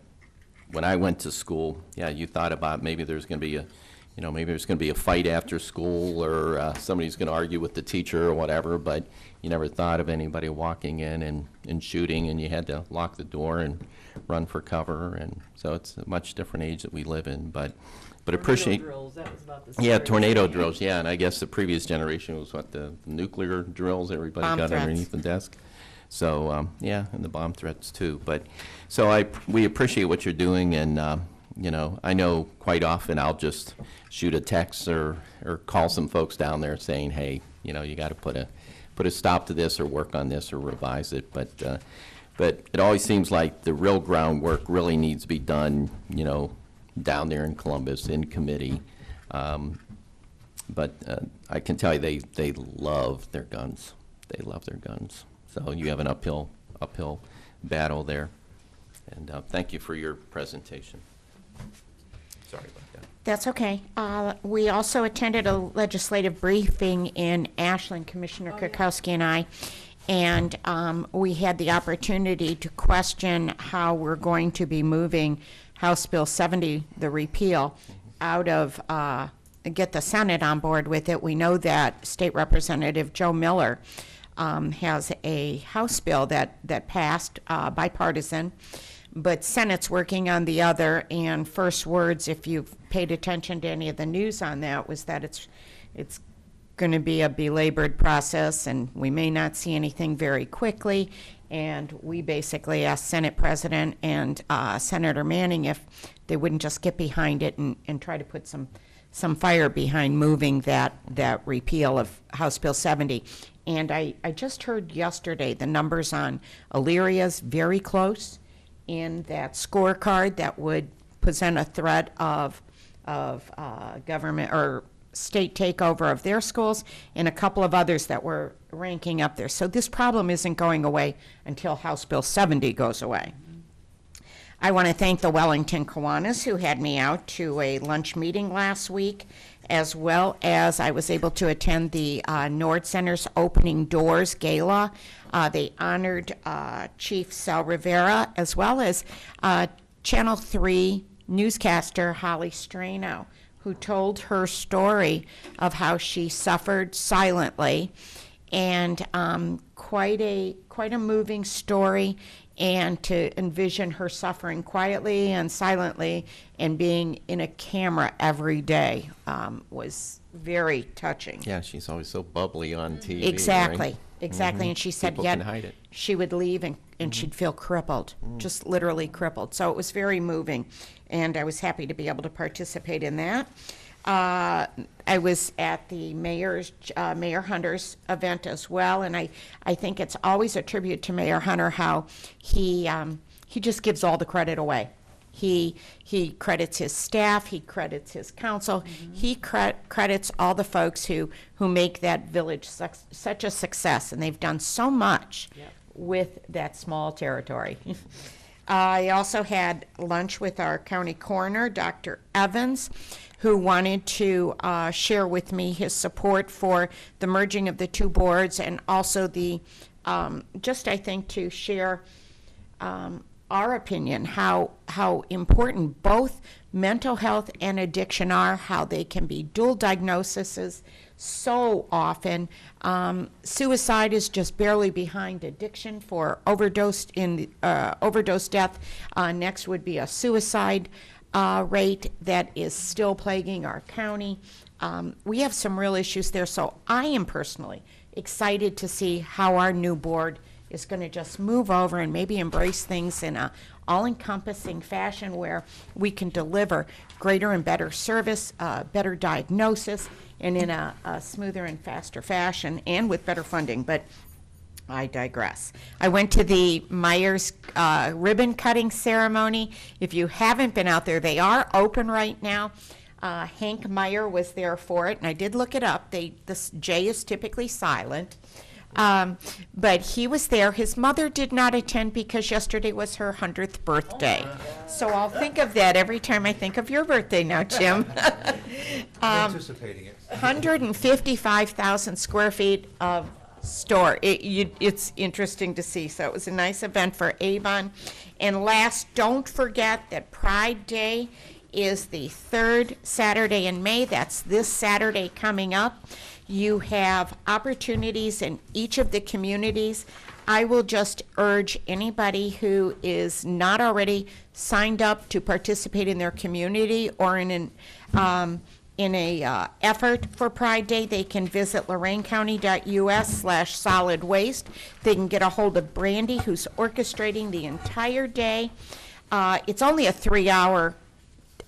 when I went to school, you thought about maybe there's going to be a fight after school, or somebody's going to argue with the teacher or whatever, but you never thought of anybody walking in and shooting, and you had to lock the door and run for cover. And so it's a much different age that we live in. But appreciate drills, that was about the tornado drills, and I guess the previous generation was the nuclear drills everybody Bomb got threats. underneath the desk. So and the bomb threats too. But so we appreciate what you're doing, and I know quite often I'll just shoot a text or call some folks down there saying, hey, you got to put a stop to this or work on this or revise it. But it always seems like the real groundwork really needs to be done, down there in Columbus in committee. But I can tell you they love their guns. They love their guns. So you have an uphill battle there. And thank you for your presentation. Sorry about that. That's okay. We also attended a legislative briefing in Ashland, Commissioner Kukowski and I, and we had the opportunity to question how we're going to be moving House Bill 70, the repeal, out of, get the Senate on board with it. We know that State Representative Joe Miller has a House bill that passed bipartisan, but Senate's working on the other, and first words, if you've paid attention to any of the news on that, was that it's going to be a belabored process, and we may not see anything very quickly. And we basically asked Senate President and Senator Manning if they wouldn't just get behind it and try to put some fire behind moving that repeal of House Bill 70. And I just heard yesterday the numbers on Elyria's very close in that scorecard that would present a threat of government or state takeover of their schools, and a couple of others that were ranking up there. So this problem isn't going away until House Bill 70 goes away. I want to thank the Wellington Kiwanis who had me out to a lunch meeting last week, as well as I was able to attend the Nord Center's opening doors gala. They honored Chief Sal Rivera, as well as Channel 3 newscaster Holly Strano, who told her story of how she suffered silently, and quite a moving story, and to envision her suffering quietly and silently and being in a camera every day was very touching. Yeah, she's always so bubbly on TV. Exactly, right? exactly. And she said, People yet can hide it. she would leave and she'd feel crippled, just literally crippled. So it was very moving, and I was happy to be able to participate in that. I was at the Mayor Hunter's event as well, and I think it's always a tribute to Mayor Hunter how he just gives all the credit away. He credits his staff, he credits his council, he credits all the folks who make that village such a success, and they've done so much with that small territory. I also had lunch with our county coroner, Dr. Evans, who wanted to share with me his support for the merging of the two boards, and also I think to share our opinion, how important both mental health and addiction are, how they can be dual diagnoses so often. Suicide is just barely behind addiction for overdose death. Next would be a suicide rate that is still plaguing our county. We have some real issues there, so I am personally excited to see how our new board is going to just move over and maybe embrace things in a all-encompassing fashion where we can deliver greater and better service, better diagnosis, and in a smoother and faster fashion, and with better funding. But I digress. I went to the Myers ribbon cutting ceremony. If you haven't been out there, they are open right now. Hank Meyer was there for it, and I did look it up. This J is typically silent. But he was there. His mother did not attend because yesterday was her 100th birthday. So I'll think of that every time I think of your birthday now, Jim. Anticipating it. 155,000 square feet of store. It's interesting to see. So it was a nice event for Avon. And last, don't forget that Pride Day is the third Saturday in May. That's this Saturday coming up. You have opportunities in each of the communities. I will just urge anybody who is not already signed up to participate in their community or in an effort for Pride Day, they can visit loraincounty.us/solid waste. They can get a hold of Brandy, who's orchestrating the entire day. It's only a 3-hour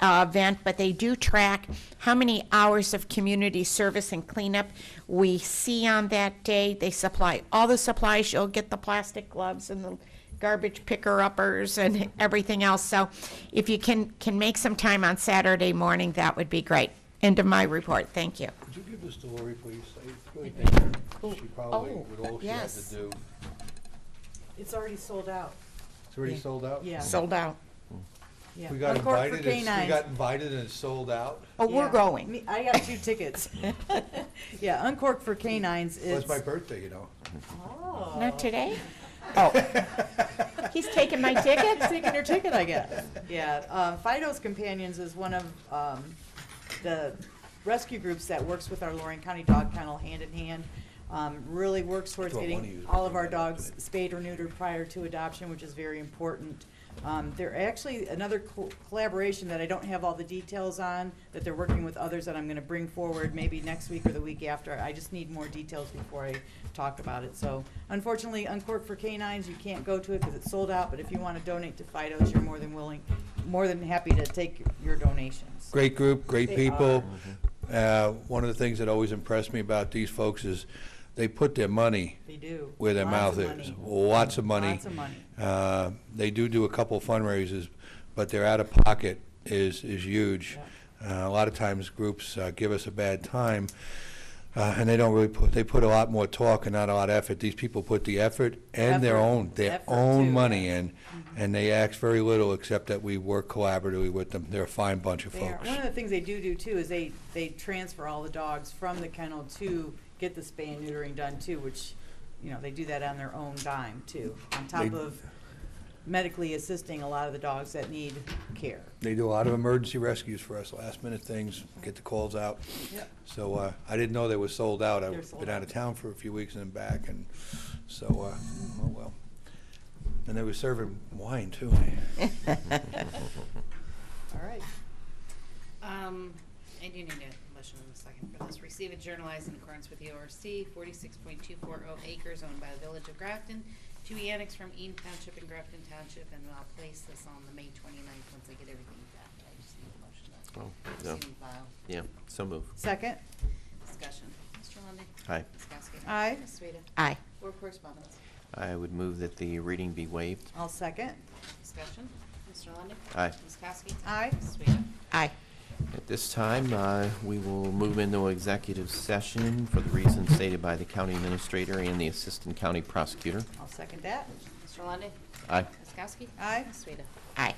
event, but they do track how many hours of community service and cleanup we see on that day. They supply all the supplies. You'll get the plastic gloves and the garbage picker-uppers and everything else. So if you can make some time on Saturday morning, that would be great. End of my report. Thank you. Could you give this to Lori, please? I really think she probably with all she had to do. It's already sold out. It's already sold out? Yeah. Sold out. Yeah. We got Uncorked for invited, canines. we got invited and it's sold out? Oh, we're going. I got 2 tickets. Yeah, Uncorked for Canines is. Well, it's my birthday, you know. Oh. Not today? Oh. He's taking my ticket? He's taking your ticket, I guess. Yeah, Fido's Companions is one of the rescue groups that works with our Lorain County Dog Kennel hand in hand. Really works towards getting all of our dogs spayed or neutered prior to adoption, which is very important. They're actually another collaboration that I don't have all the details on, that they're working with others that I'm going to bring forward maybe next week or the week after. I just need more details before I talk about it. So unfortunately, Uncorked for Canines, you can't go to it because it's sold out, but if you want to donate to Fido's, you're more than happy to take your donations. Great group, great They people. One of the things that always impressed me about these folks is they put their money where their mouth is. Lots of money. Lots of money. They do a couple fundraisers, but their out-of-pocket is huge. A lot of times groups give us a bad time. And they don't really they put a lot more talk and not a lot of effort. These people put the effort and their own too, money yes. in, and they ask very little except that we work collaboratively with them. They're a fine bunch of They are. folks. One of the things they do too is they transfer all the dogs from the kennel to get the spay and neutering done too, which, you know, they do that on their own dime too, on top of medically assisting a lot of the dogs that need care. They do a lot of emergency rescues for us, last minute things, get the calls out. Yep. So I didn't know they were sold out. They're I've sold been out. out of town for a few weeks and then back, and so, oh well. And they were serving wine too. All right. I do need a motion in a second for this. Receive and journalize in accordance with the ORC, 46.240 acres owned by the Village of Grafton, to be annexed from Eaton Township and Grafton Township, and I'll place this on the May 29th once I get everything back. I just need a motion. Oh, no. Receive and file. Yeah, so move. Second. Discussion. Mr. Lundy. Aye. Ms. Kowski. Aye. Ms. Sueda. Aye. Board correspondence. I would move that the reading be waived. I'll second. Discussion. Mr. Lundy. Aye. Ms. Kowski. Aye. Ms. Sueda. Aye. At this time, we will move into executive session for the reasons stated by the county administrator and the assistant county prosecutor. I'll second that. Mr. Lundy. Aye. Ms. Kowski. Aye. Ms. Sueda. Aye.